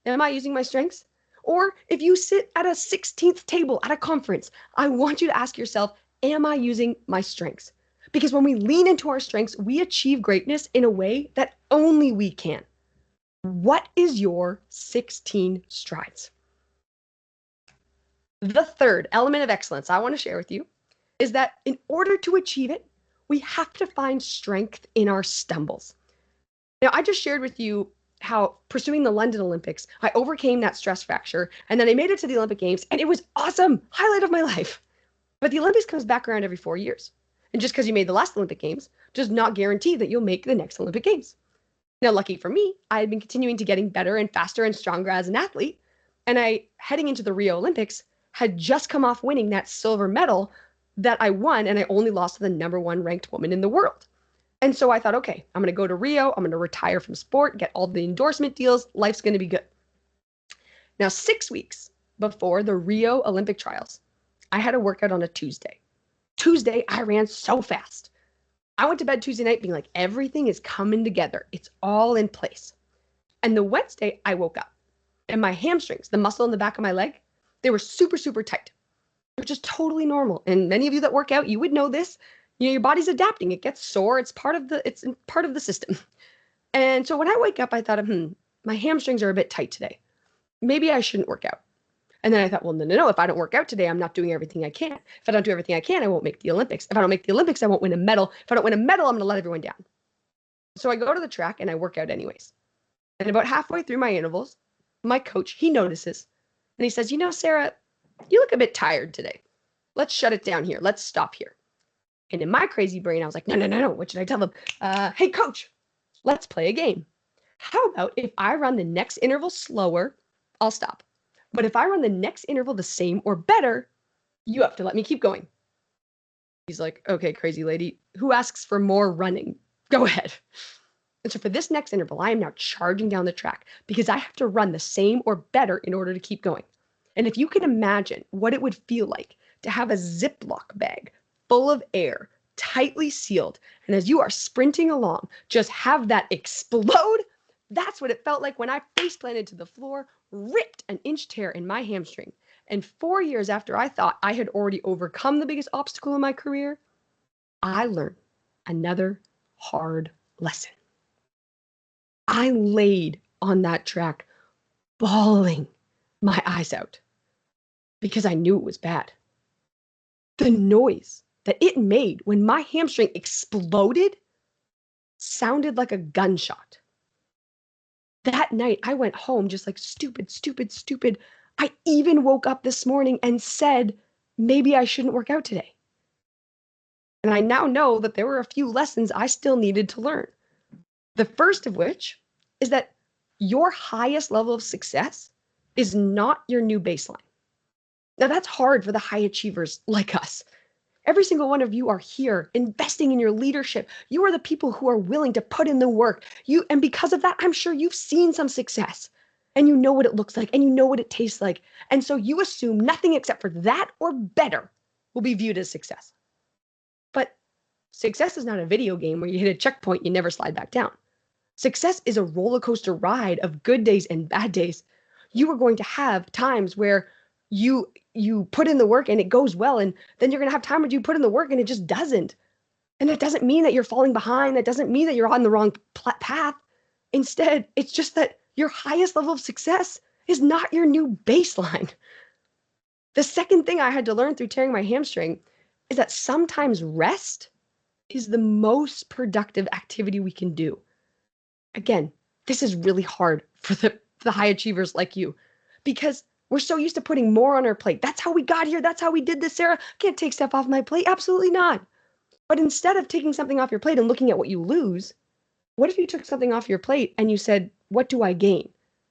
am I using my strengths? Or if you sit at a 16th table at a conference, I want you to ask yourself, am I using my strengths? Because when we lean into our strengths, we achieve greatness in a way that only we can. What is your 16 strides? The third element of excellence I want to share with you is that in order to achieve it, we have to find strength in our stumbles. Now, I just shared with you how pursuing the London Olympics, I overcame that stress fracture, and then I made it to the Olympic Games, and it was awesome. Highlight of my life. But the Olympics comes back around every 4 years. And just because you made the last Olympic Games does not guarantee that you'll make the next Olympic Games. Now, lucky for me, I had been continuing to getting better and faster and stronger as an athlete. And I, heading into the Rio Olympics, had just come off winning that silver medal that I won, and I only lost to the #1 ranked woman in the world. And so I thought, okay, I'm going to go to Rio. I'm going to retire from sport, get all the endorsement deals. Life's going to be good. Now, 6 weeks before the Rio Olympic trials, I had a workout on a Tuesday. Tuesday, I ran so fast. I went to bed Tuesday night being like, everything is coming together. It's all in place. And the Wednesday, I woke up and my hamstrings, the muscle in the back of my leg, they were super, super tight. They're just totally normal. And many of you that work out, you would know this. You know, your body's adapting. It gets sore. It's part of the system. And so when I wake up, I thought, my hamstrings are a bit tight today. Maybe I shouldn't work out. And then I thought, well, no. If I don't work out today, I'm not doing everything I can. If I don't do everything I can, I won't make the Olympics. If I don't make the Olympics, I won't win a medal. If I don't win a medal, I'm going to let everyone down. So I go to the track and I work out anyways. And about halfway through my intervals, my coach, he notices and he says, Sarah, you look a bit tired today. Let's shut it down here. Let's stop here. And in my crazy brain, I was like, no. What should I tell them? Hey, coach, let's play a game. How about if I run the next interval slower, I'll stop. But if I run the next interval the same or better, you have to let me keep going. He's like, okay, crazy lady, who asks for more running? Go ahead. And so for this next interval, I am now charging down the track because I have to run the same or better in order to keep going. And if you can imagine what it would feel like to have a Ziploc bag full of air, tightly sealed, and as you are sprinting along, just have that explode, that's what it felt like when I face planted to the floor, ripped an inch tear in my hamstring. And 4 years after I thought I had already overcome the biggest obstacle in my career, I learned another hard lesson. I laid on that track, bawling my eyes out because I knew it was bad. The noise that it made when my hamstring exploded sounded like a gunshot. That night, I went home just like stupid. I even woke up this morning and said, maybe I shouldn't work out today. And I now know that there were a few lessons I still needed to learn. The first of which is that your highest level of success is not your new baseline. Now, that's hard for the high achievers like us. Every single one of you are here investing in your leadership. You are the people who are willing to put in the work. And because of that, I'm sure you've seen some success and you know what it looks like and you know what it tastes like. And so you assume nothing except for that or better will be viewed as success. But success is not a video game where you hit a checkpoint, you never slide back down. Success is a roller coaster ride of good days and bad days. You are going to have times where you put in the work and it goes well, and then you're going to have time where you put in the work and it just doesn't. And that doesn't mean that you're falling behind. That doesn't mean that you're on the wrong path. Instead, it's just that your highest level of success is not your new baseline. The second thing I had to learn through tearing my hamstring is that sometimes rest is the most productive activity we can do. Again, this is really hard for the high achievers like you because we're so used to putting more on our plate. That's how we got here. That's how we did this, Sarah. Can't take stuff off my plate. Absolutely not. But instead of taking something off your plate and looking at what you lose, what if you took something off your plate and you said, what do I gain?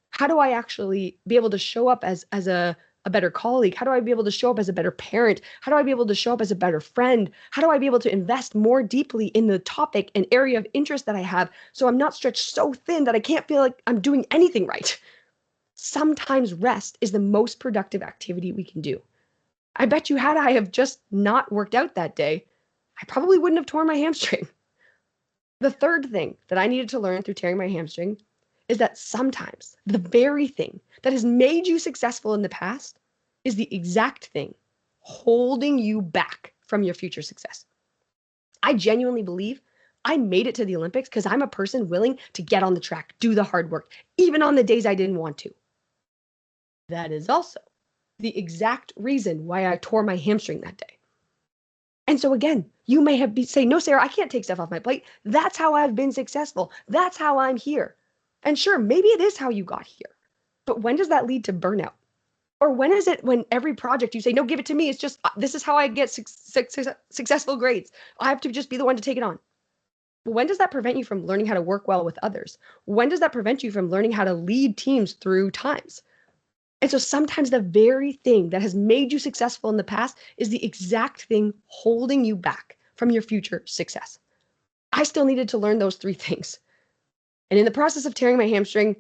How do I actually be able to show up as a better colleague? How do I be able to show up as a better parent? How do I be able to show up as a better friend? How do I be able to invest more deeply in the topic and area of interest that I have so I'm not stretched so thin that I can't feel like I'm doing anything right? Sometimes rest is the most productive activity we can do. I bet you had I have just not worked out that day, I probably wouldn't have torn my hamstring. The third thing that I needed to learn through tearing my hamstring is that sometimes the very thing that has made you successful in the past is the exact thing holding you back from your future success. I genuinely believe I made it to the Olympics because I'm a person willing to get on the track, do the hard work, even on the days I didn't want to. That is also the exact reason why I tore my hamstring that day. And so again, you may say, no, Sarah, I can't take stuff off my plate. That's how I've been successful. That's how I'm here. And sure, maybe it is how you got here. But when does that lead to burnout? Or when is it when every project you say, no, give it to me. It's just, this is how I get successful grades. I have to just be the one to take it on. When does that prevent you from learning how to work well with others? When does that prevent you from learning how to lead teams through times? And so sometimes the very thing that has made you successful in the past is the exact thing holding you back from your future success. I still needed to learn those three things. And in the process of tearing my hamstring,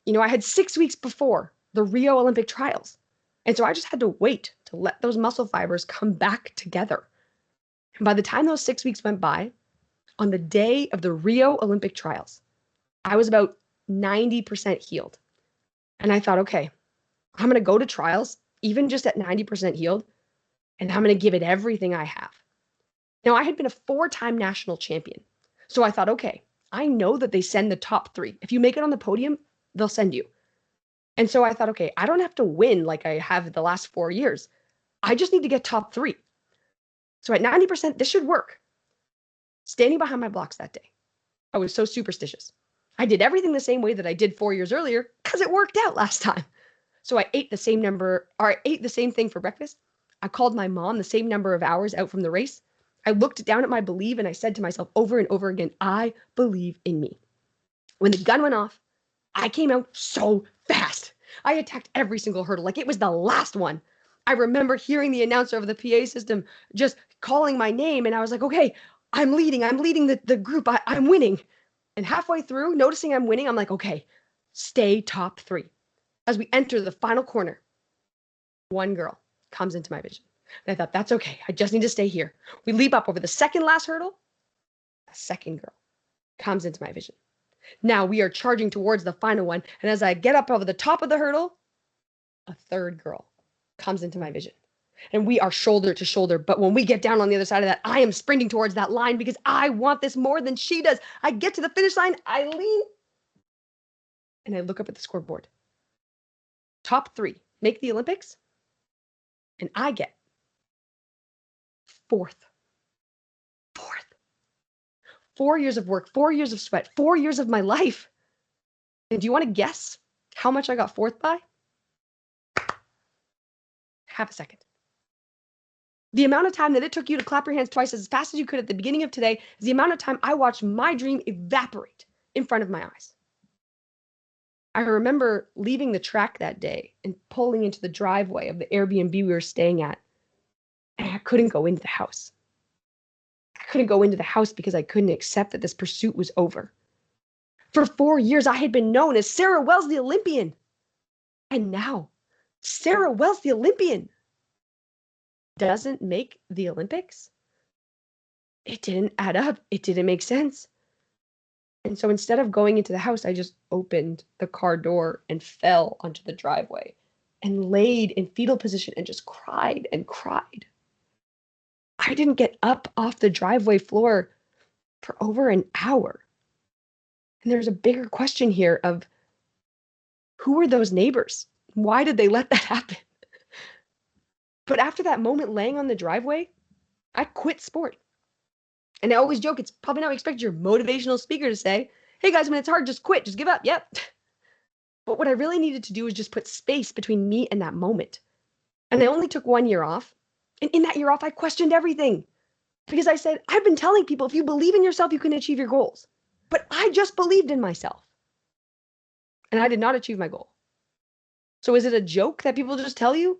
I had 6 weeks before the Rio Olympic trials. And so I just had to wait to let those muscle fibers come back together. And by the time those 6 weeks went by, on the day of the Rio Olympic trials, I was about 90% healed. And I thought, okay, I'm going to go to trials, even just at 90% healed, and I'm going to give it everything I have. Now, I had been a 4-time national champion. So I thought, okay, I know that they send the top 3. If you make it on the podium, they'll send you. And so I thought, okay, I don't have to win like I have the last 4 years. I just need to get top 3. So at 90%, this should work. Standing behind my blocks that day, I was so superstitious. I did everything the same way that I did 4 years earlier because it worked out last time. So I ate the same thing for breakfast. I called my mom the same number of hours out from the race. I looked down at my belief and I said to myself over and over again, I believe in me. When the gun went off, I came out so fast. I attacked every single hurdle like it was the last one. I remember hearing the announcer of the PA system just calling my name, and I was like, okay, I'm leading the group. I'm winning. And halfway through, noticing I'm winning, I'm like, okay, stay top 3. As we enter the final corner, one girl comes into my vision. And I thought, that's okay. I just need to stay here. We leap up over the second last hurdle. A second girl comes into my vision. Now we are charging towards the final one. And as I get up over the top of the hurdle, a third girl comes into my vision. And we are shoulder to shoulder. But when we get down on the other side of that, I am sprinting towards that line because I want this more than she does. I get to the finish line, I lean, and I look up at the scoreboard. Top 3 make the Olympics, and I get 4th. 4th. 4 years of work, 4 years of sweat, 4 years of my life. And do you want to guess how much I got 4th by? Have a second. The amount of time that it took you to clap your hands twice as fast as you could at the beginning of today is the amount of time I watched my dream evaporate in front of my eyes. I remember leaving the track that day and pulling into the driveway of the Airbnb we were staying at, and I couldn't go into the house. I couldn't go into the house because I couldn't accept that this pursuit was over. For 4 years, I had been known as Sarah Wells, the Olympian. And now, Sarah Wells, the Olympian, doesn't make the Olympics. It didn't add up. It didn't make sense. And so instead of going into the house, I just opened the car door and fell onto the driveway and laid in fetal position and just cried and cried. I didn't get up off the driveway floor for over an hour. And there's a bigger question here of who were those neighbors? Why did they let that happen? But after that moment laying on the driveway, I quit sport. And I always joke, it's probably not what you expect your motivational speaker to say, hey guys, when it's hard, just quit, just give up. Yep. But what I really needed to do was just put space between me and that moment. And I only took 1 year off. And in that year off, I questioned everything. Because I said, I've been telling people, if you believe in yourself, you can achieve your goals. But I just believed in myself. And I did not achieve my goal. So is it a joke that people just tell you?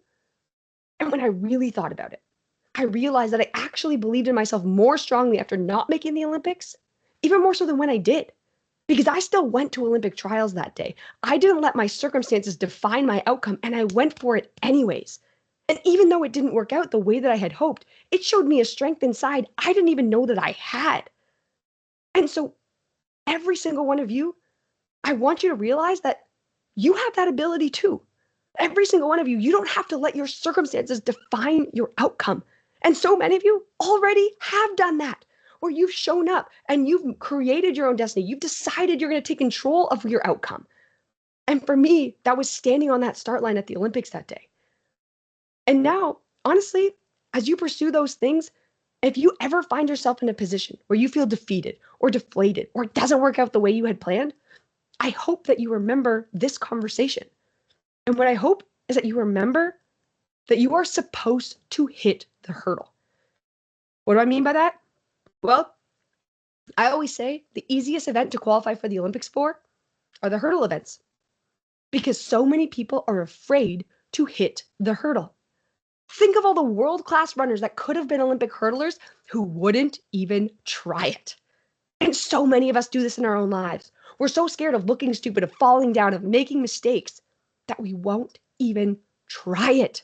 And when I really thought about it, I realized that I actually believed in myself more strongly after not making the Olympics, even more so than when I did. Because I still went to Olympic trials that day. I didn't let my circumstances define my outcome, and I went for it anyways. And even though it didn't work out the way that I had hoped, it showed me a strength inside I didn't even know that I had. And so every single one of you, I want you to realize that you have that ability too. Every single one of you, you don't have to let your circumstances define your outcome. And so many of you already have done that, where you've shown up and you've created your own destiny. You've decided you're going to take control of your outcome. And for me, that was standing on that start line at the Olympics that day. And now, honestly, as you pursue those things, if you ever find yourself in a position where you feel defeated or deflated or it doesn't work out the way you had planned, I hope that you remember this conversation. And what I hope is that you remember that you are supposed to hit the hurdle. What do I mean by that? Well, I always say the easiest event to qualify for the Olympics for are the hurdle events because so many people are afraid to hit the hurdle. Think of all the world-class runners that could have been Olympic hurdlers who wouldn't even try it. And so many of us do this in our own lives. We're so scared of looking stupid, of falling down, of making mistakes that we won't even try it.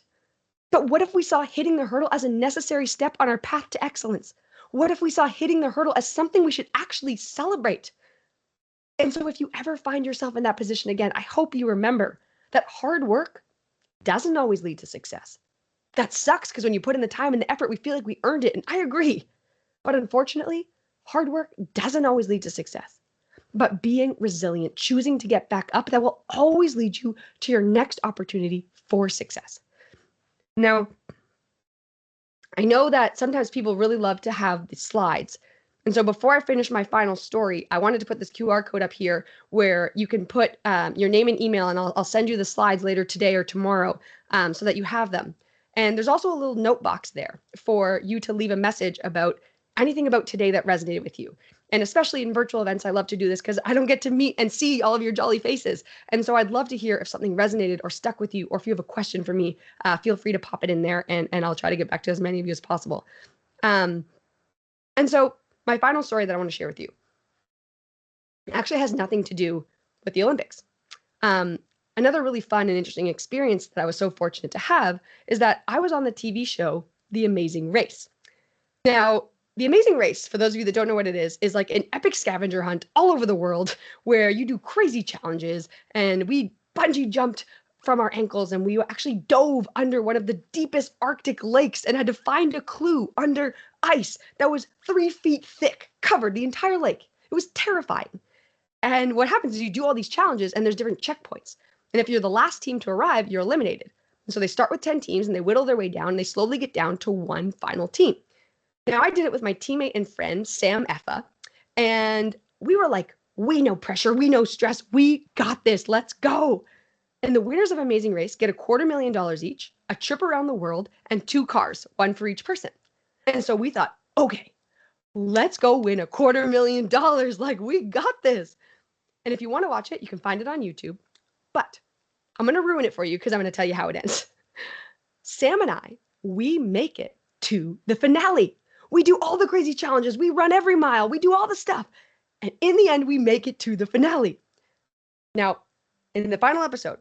But what if we saw hitting the hurdle as a necessary step on our path to excellence? What if we saw hitting the hurdle as something we should actually celebrate? And so if you ever find yourself in that position again, I hope you remember that hard work doesn't always lead to success. That sucks because when you put in the time and the effort, we feel like we earned it. And I agree. But unfortunately, hard work doesn't always lead to success. But being resilient, choosing to get back up, that will always lead you to your next opportunity for success. Now, I know that sometimes people really love to have the slides. And so before I finish my final story, I wanted to put this QR code up here where you can put your name and email, and I'll send you the slides later today or tomorrow so that you have them. And there's also a little note box there for you to leave a message about anything about today that resonated with you. And especially in virtual events, I love to do this because I don't get to meet and see all of your jolly faces. And so I'd love to hear if something resonated or stuck with you, or if you have a question for me, feel free to pop it in there and I'll try to get back to as many of you as possible. And so my final story that I want to share with you actually has nothing to do with the Olympics. Another really fun and interesting experience that I was so fortunate to have is that I was on the TV show The Amazing Race. Now, The Amazing Race, for those of you that don't know what it is like an epic scavenger hunt all over the world where you do crazy challenges, and we bungee jumped from our ankles and we actually dove under one of the deepest Arctic lakes and had to find a clue under ice that was 3 feet thick, covered the entire lake. It was terrifying. And what happens is you do all these challenges and there's different checkpoints. And if you're the last team to arrive, you're eliminated. And so they start with 10 teams and they whittle their way down and they slowly get down to one final team. Now, I did it with my teammate and friend, Sam Effa, and we were like, we know pressure, we know stress, we got this, let's go. And the winners of Amazing Race get $250,000 each, a trip around the world, and 2 cars, one for each person. And so we thought, okay, let's go win $250,000. Like, we got this. And if you want to watch it, you can find it on YouTube. But I'm going to ruin it for you because I'm going to tell you how it ends. Sam and I, we make it to the finale. We do all the crazy challenges. We run every mile. We do all the stuff. And in the end, we make it to the finale. Now, in the final episode,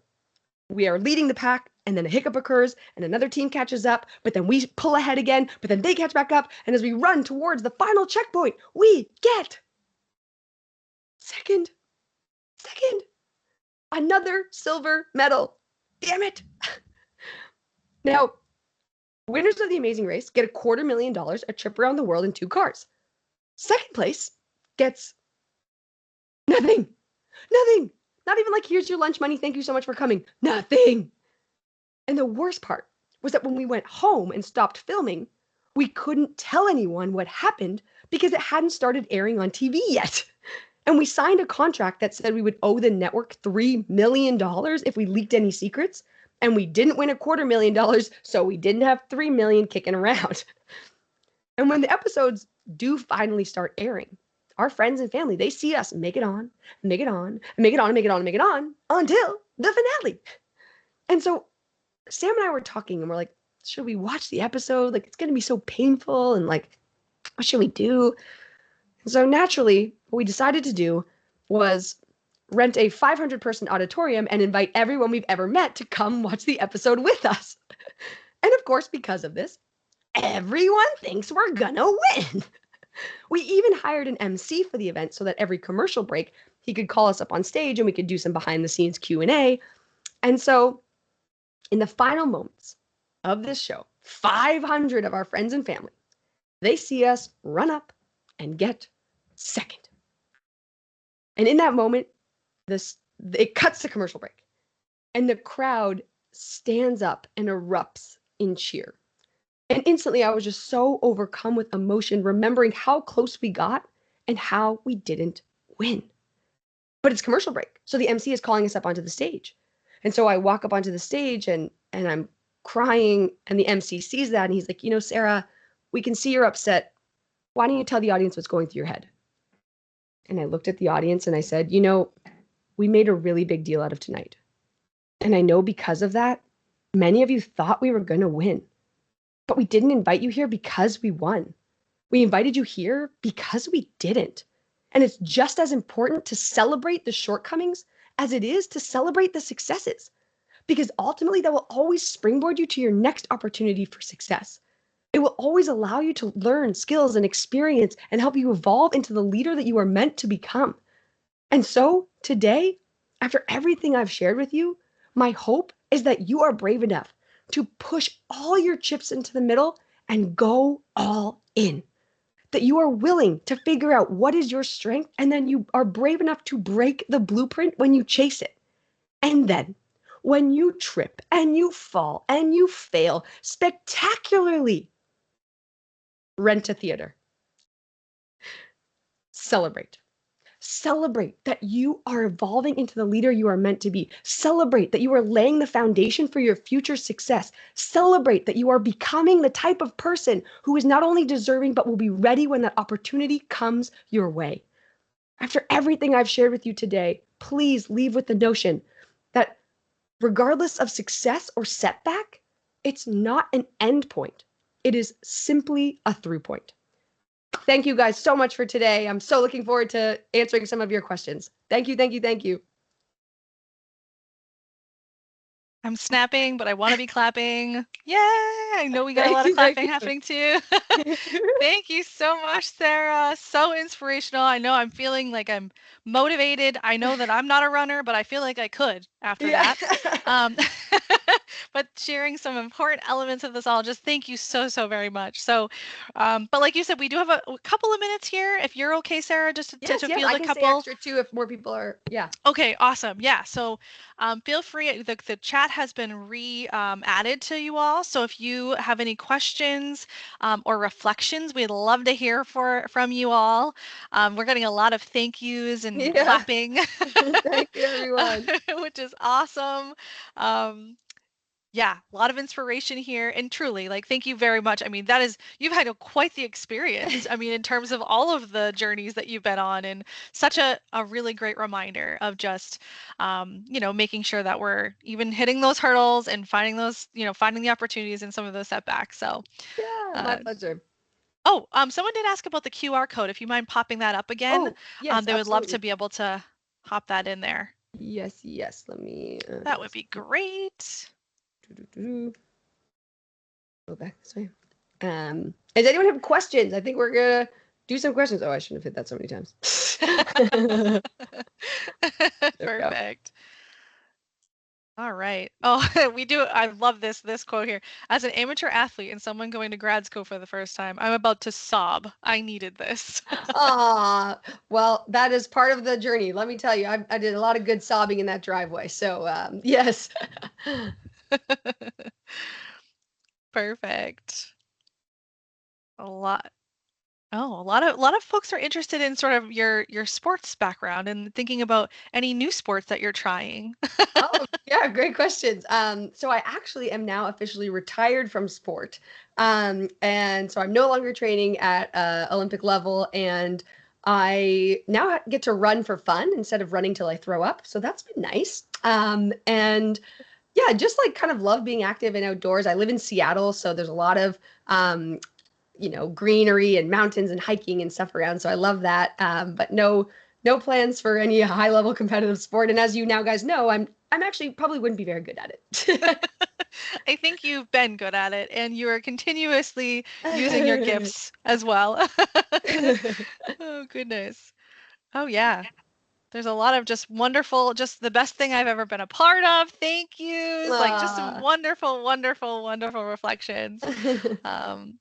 we are leading the pack, and then a hiccup occurs, and another team catches up, but then we pull ahead again, but then they catch back up, and as we run towards the final checkpoint, we get second. Another silver medal. Damn it. Now, winners of the Amazing Race get $250,000, a trip around the world, and 2 cars. Second place gets nothing. Not even like, here's your lunch money, thank you so much for coming. Nothing. And the worst part was that when we went home and stopped filming, we couldn't tell anyone what happened because it hadn't started airing on TV yet. And we signed a contract that said we would owe the network $3 million if we leaked any secrets. And we didn't win $250,000, so we didn't have $3 million kicking around. And when the episodes do finally start airing, our friends and family, they see us make it on, make it on, make it on, make it on, make it on until the finale. And so Sam and I were talking and we're like, should we watch the episode? Like, it's going to be so painful. And like, what should we do? And so naturally, what we decided to do was rent a 500-person auditorium and invite everyone we've ever met to come watch the episode with us. And of course, because of this, everyone thinks we're gonna win. We even hired an MC for the event so that every commercial break, he could call us up on stage and we could do some behind the scenes Q&A. And so in the final moments of this show, 500 of our friends and family, they see us run up and get second. And in that moment, it cuts to commercial break. And the crowd stands up and erupts in cheer. And instantly, I was just so overcome with emotion, remembering how close we got and how we didn't win. but it's commercial break. So the MC is calling us up onto the stage. And so I walk up onto the stage and I'm crying, and the MC sees that and he's like, Sarah, we can see you're upset. Why don't you tell the audience what's going through your head? And I looked at the audience and I said, we made a really big deal out of tonight. And I know because of that, many of you thought we were going to win, but we didn't invite you here because we won. We invited you here because we didn't. And it's just as important to celebrate the shortcomings as it is to celebrate the successes, because ultimately that will always springboard you to your next opportunity for success. It will always allow you to learn skills and experience and help you evolve into the leader that you are meant to become. And so today, after everything I've shared with you, my hope is that you are brave enough to push all your chips into the middle and go all in. That you are willing to figure out what is your strength, and then you are brave enough to break the blueprint when you chase it. And then when you trip and you fall and you fail spectacularly, rent a theater. Celebrate. Celebrate that you are evolving into the leader you are meant to be. Celebrate that you are laying the foundation for your future success. Celebrate that you are becoming the type of person who is not only deserving, but will be ready when that opportunity comes your way. After everything I've shared with you today, please leave with the notion that regardless of success or setback, it's not an end point. It is simply a through point. Thank you guys so much for today. I'm so looking forward to answering some of your questions. Thank you, thank you, thank you. I'm snapping, but I want to be clapping. Yay! I know we got a lot of Thank clapping you. happening too. Thank you so much, Sarah. So inspirational. I know I'm feeling like I'm motivated. I know that I'm not a runner, but I feel like I could after Yeah. that. But sharing some important elements of this all, just thank you so, so very much. So, but like you said, we do have a couple of minutes here. If you're okay, Sarah, just to, Yes, to yes, field I a can stay couple. extra too if more people are, yeah. Okay, awesome. Yeah, so feel free. The chat has been added to you all. So if you have any questions or reflections, we'd love to hear from you all. We're getting a lot of thank yous and Yeah. clapping, Thank you, everyone. which is awesome. Um, yeah, a lot of inspiration here, and truly, like, thank you very much. I mean, you've had quite the experience. I mean, in terms of all of the journeys that you've been on, and such a really great reminder of just, making sure that we're even hitting those hurdles and finding finding the opportunities in some of those setbacks. So, Yeah, my uh, pleasure. someone did ask about the QR code. If you mind popping that up again, Oh, yes, they would love to absolutely. be able to hop that in there. Yes, yes. Let me That would be great. go back this way. Does anyone have questions? I think we're gonna do some questions. Oh, I shouldn't have hit that so many times. There we go. Perfect. All right. Oh, we do. I love this quote here. As an amateur athlete and someone going to grad school for the first time, I'm about to sob. I needed this. Well, that is part of the journey. Let me tell you, I did a lot of good sobbing in that driveway. So, yes. Perfect. A lot. Oh, a lot of folks are interested in sort of your sports background and thinking about any new sports that you're trying. Oh, yeah, great questions. So I actually am now officially retired from sport. And so I'm no longer training at Olympic level, and I now get to run for fun instead of running till I throw up. So that's been nice. And yeah, just like kind of love being active and outdoors. I live in Seattle, so there's a lot of greenery and mountains and hiking and stuff around. So I love that. But no plans for any high level competitive sport. And as you now guys know, I'm actually probably wouldn't be very good at it. I think you've been good at it, and you are continuously using your gifts as well. Oh, goodness. Oh, yeah. There's a lot of just wonderful, just the best thing I've ever been a part of. Thank yous. Like, just some Ah. wonderful, wonderful, wonderful reflections.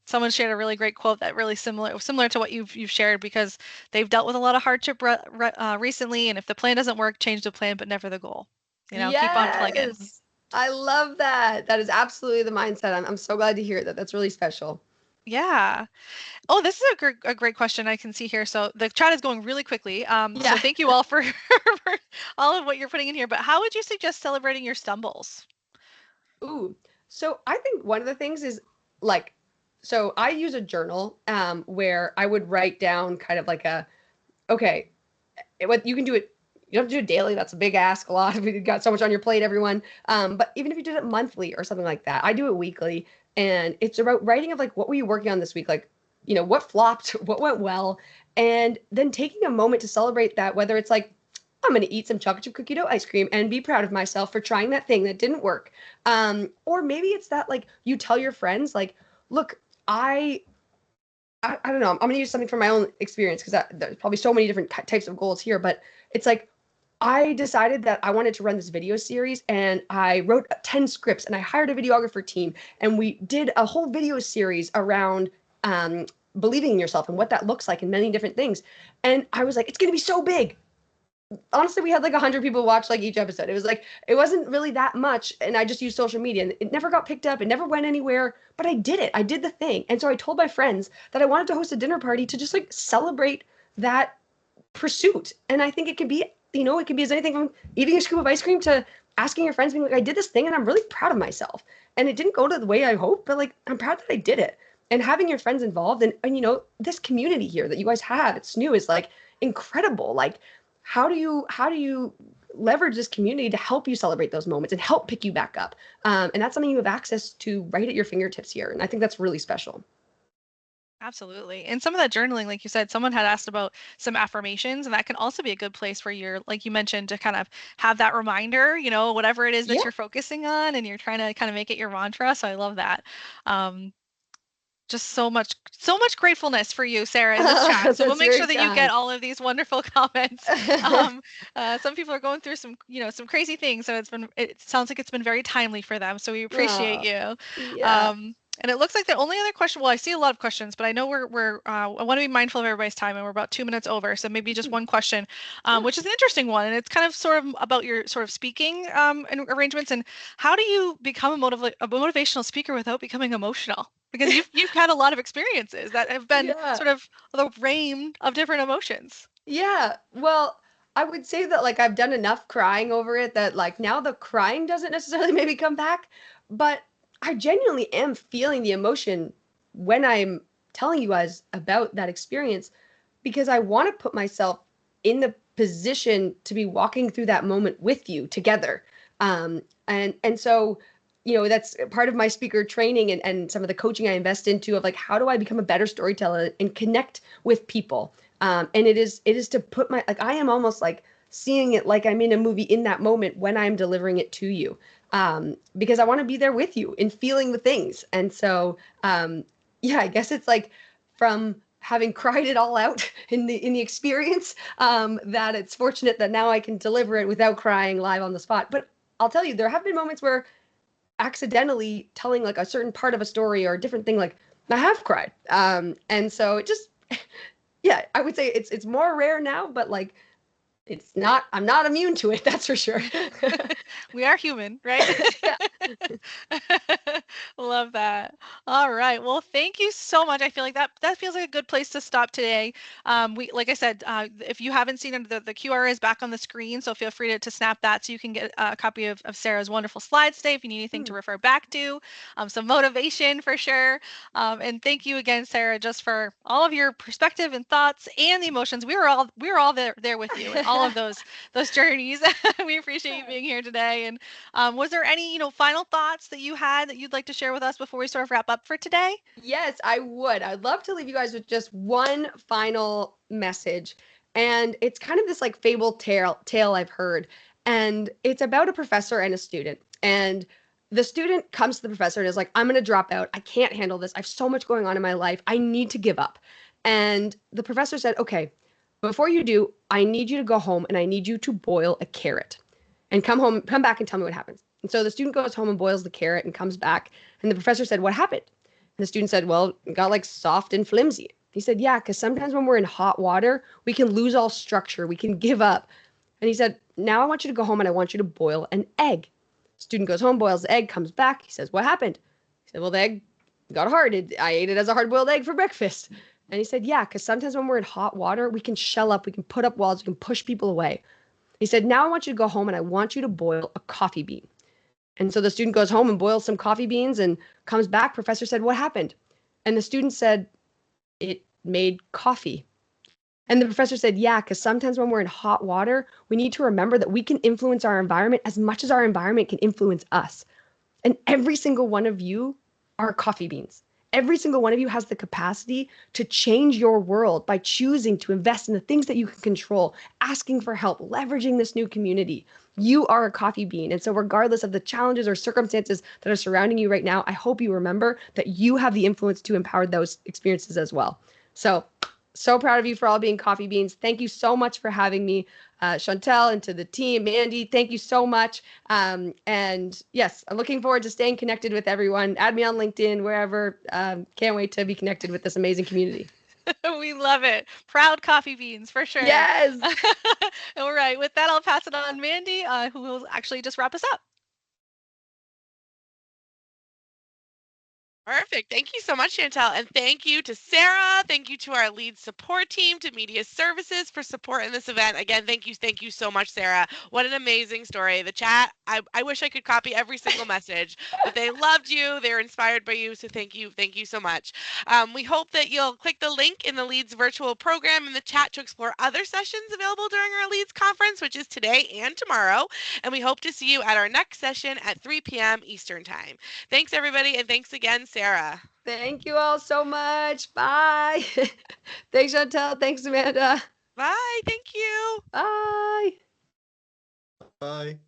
Someone shared a really great quote that really similar to what you've shared, because they've dealt with a lot of hardship recently, and if the plan doesn't work, change the plan, but never the goal. Keep on plugging. Yes. I love that. That is absolutely the mindset. I'm so glad to hear that. That's really special. Yeah. Oh, this is a great question I can see here. So the chat is going really quickly. So Yeah. thank you all for, for all of what you're putting in here. But how would you suggest celebrating your stumbles? Ooh. So I think one of the things is like, so I use a journal where I would write down kind of like okay, what you can do it. You don't have to do it daily. That's a big ask. A lot of you got so much on your plate, everyone. But even if you did it monthly or something like that, I do it weekly, and it's about writing of like what were you working on this week, like what flopped, what went well, and then taking a moment to celebrate that. Whether it's like I'm going to eat some chocolate chip cookie dough ice cream and be proud of myself for trying that thing that didn't work, or maybe it's that like you tell your friends like, look, I don't know. I'm going to use something from my own experience because there's probably so many different types of goals here, but it's like I decided that I wanted to run this video series and I wrote 10 scripts and I hired a videographer team and we did a whole video series around believing in yourself and what that looks like and many different things. And I was like, it's going to be so big. Honestly, we had like 100 people watch like each episode. It was like it wasn't really that much, and I just used social media and it never got picked up, it never went anywhere, but I did it. I did the thing. And so I told my friends that I wanted to host a dinner party to just like celebrate that pursuit. And I think it can be, it can be as anything from eating a scoop of ice cream to asking your friends, being like, I did this thing and I'm really proud of myself. And it didn't go to the way I hoped, but like I'm proud that I did it. And having your friends involved and this community here that you guys have at SNHU is like incredible. Like how do you leverage this community to help you celebrate those moments and help pick you back up? And that's something you have access to right at your fingertips here. And I think that's really special. Absolutely. And some of that journaling, like you said, someone had asked about some affirmations, and that can also be a good place where you're, like you mentioned, to kind of have that reminder, whatever it is that Yeah. you're focusing on, and you're trying to kind of make it your mantra. So I love that. Um, just so much gratefulness for you, Sarah, in this chat. So we'll That's make very sure that you get kind. all of these wonderful comments. Um, some people are going through some crazy things, so it sounds like it's been very timely for them. So we appreciate Oh, you. yeah. And it looks like the only other question, well, I see a lot of questions, but I know I want to be mindful of everybody's time, and we're about 2 minutes over. So maybe just one question, Yeah. which is an interesting one, and it's kind of sort of about your sort of speaking and arrangements, and how do you become a motivational speaker without becoming emotional? Because you've had a lot of experiences that have been Yeah. sort of the range of different emotions. Yeah. Well, I would say that like I've done enough crying over it that like now the crying doesn't necessarily maybe come back, but I genuinely am feeling the emotion when I'm telling you guys about that experience because I want to put myself in the position to be walking through that moment with you together. And so that's part of my speaker training and some of the coaching I invest into of like how do I become a better storyteller and connect with people. And it is to put my like I am almost like seeing it like I'm in a movie in that moment when I'm delivering it to you, because I want to be there with you in feeling the things. And so yeah, I guess it's like from having cried it all out in the experience, that it's fortunate that now I can deliver it without crying live on the spot. But I'll tell you, there have been moments where accidentally telling like a certain part of a story or a different thing, like I have cried. And so it just, yeah, I would say it's more rare now, but like it's not, I'm not immune to it, that's for sure. We are human, right? Yeah. Love that. All right. Well, thank you so much. I feel like that feels like a good place to stop today. We, like I said, if you haven't seen it, the QR is back on the screen, so feel free to snap that so you can get a copy of Sarah's wonderful slides today if you need anything to Hmm. refer back to, some motivation for sure. And thank you again, Sarah, just for all of your perspective and thoughts and the emotions. We were all there with you and all of those journeys. We appreciate you being here today. And was there any, final thoughts that you had that you'd like to share with us before we sort of wrap up for today? Yes, I would. I'd love to leave you guys with just one final message. And it's kind of this like fable tale I've heard. And it's about a professor and a student. And the student comes to the professor and is like, I'm going to drop out. I can't handle this. I have so much going on in my life. I need to give up. And the professor said, okay, before you do, I need you to go home and I need you to boil a carrot and come back and tell me what happens. And so the student goes home and boils the carrot and comes back. And the professor said, what happened? And the student said, well, it got like soft and flimsy. He said, yeah, because sometimes when we're in hot water, we can lose all structure. We can give up. And he said, now I want you to go home and I want you to boil an egg. Student goes home, boils the egg, comes back. He says, what happened? He said, well, the egg got hard. I ate it as a hard-boiled egg for breakfast. And he said, yeah, because sometimes when we're in hot water, we can shell up, we can put up walls, we can push people away. He said, now I want you to go home and I want you to boil a coffee bean. And so the student goes home and boils some coffee beans and comes back. Professor said, what happened? And the student said, it made coffee. And the professor said, yeah, because sometimes when we're in hot water, we need to remember that we can influence our environment as much as our environment can influence us. And every single one of you are coffee beans. Every single one of you has the capacity to change your world by choosing to invest in the things that you can control, asking for help, leveraging this new community. You are a coffee bean. And so, regardless of the challenges or circumstances that are surrounding you right now, I hope you remember that you have the influence to empower those experiences as well. So proud of you for all being coffee beans. Thank you so much for having me, Chantel, and to the team. Mandy, thank you so much. And yes, I'm looking forward to staying connected with everyone. Add me on LinkedIn, wherever. Can't wait to be connected with this amazing community. We love it. Proud coffee beans for sure. Yes. All right. With that, I'll pass it on Mandy, who will actually just wrap us up. Perfect. Thank you so much, Chantel. And thank you to Sarah. Thank you to our lead support team, to Media Services for support in this event. Again, thank you so much, Sarah. What an amazing story. The chat, I wish I could copy every single message, but they loved you. They're inspired by you. So thank you so much. We hope that you'll click the link in the Leads virtual program in the chat to explore other sessions available during our Leads conference, which is today and tomorrow. And we hope to see you at our next session at 3 p.m. Eastern Time. Thanks, everybody. And thanks again, Sarah. Thank you all so much. Bye. Thanks, Chantel. Thanks, Amanda. Bye. Thank you. Bye. Bye.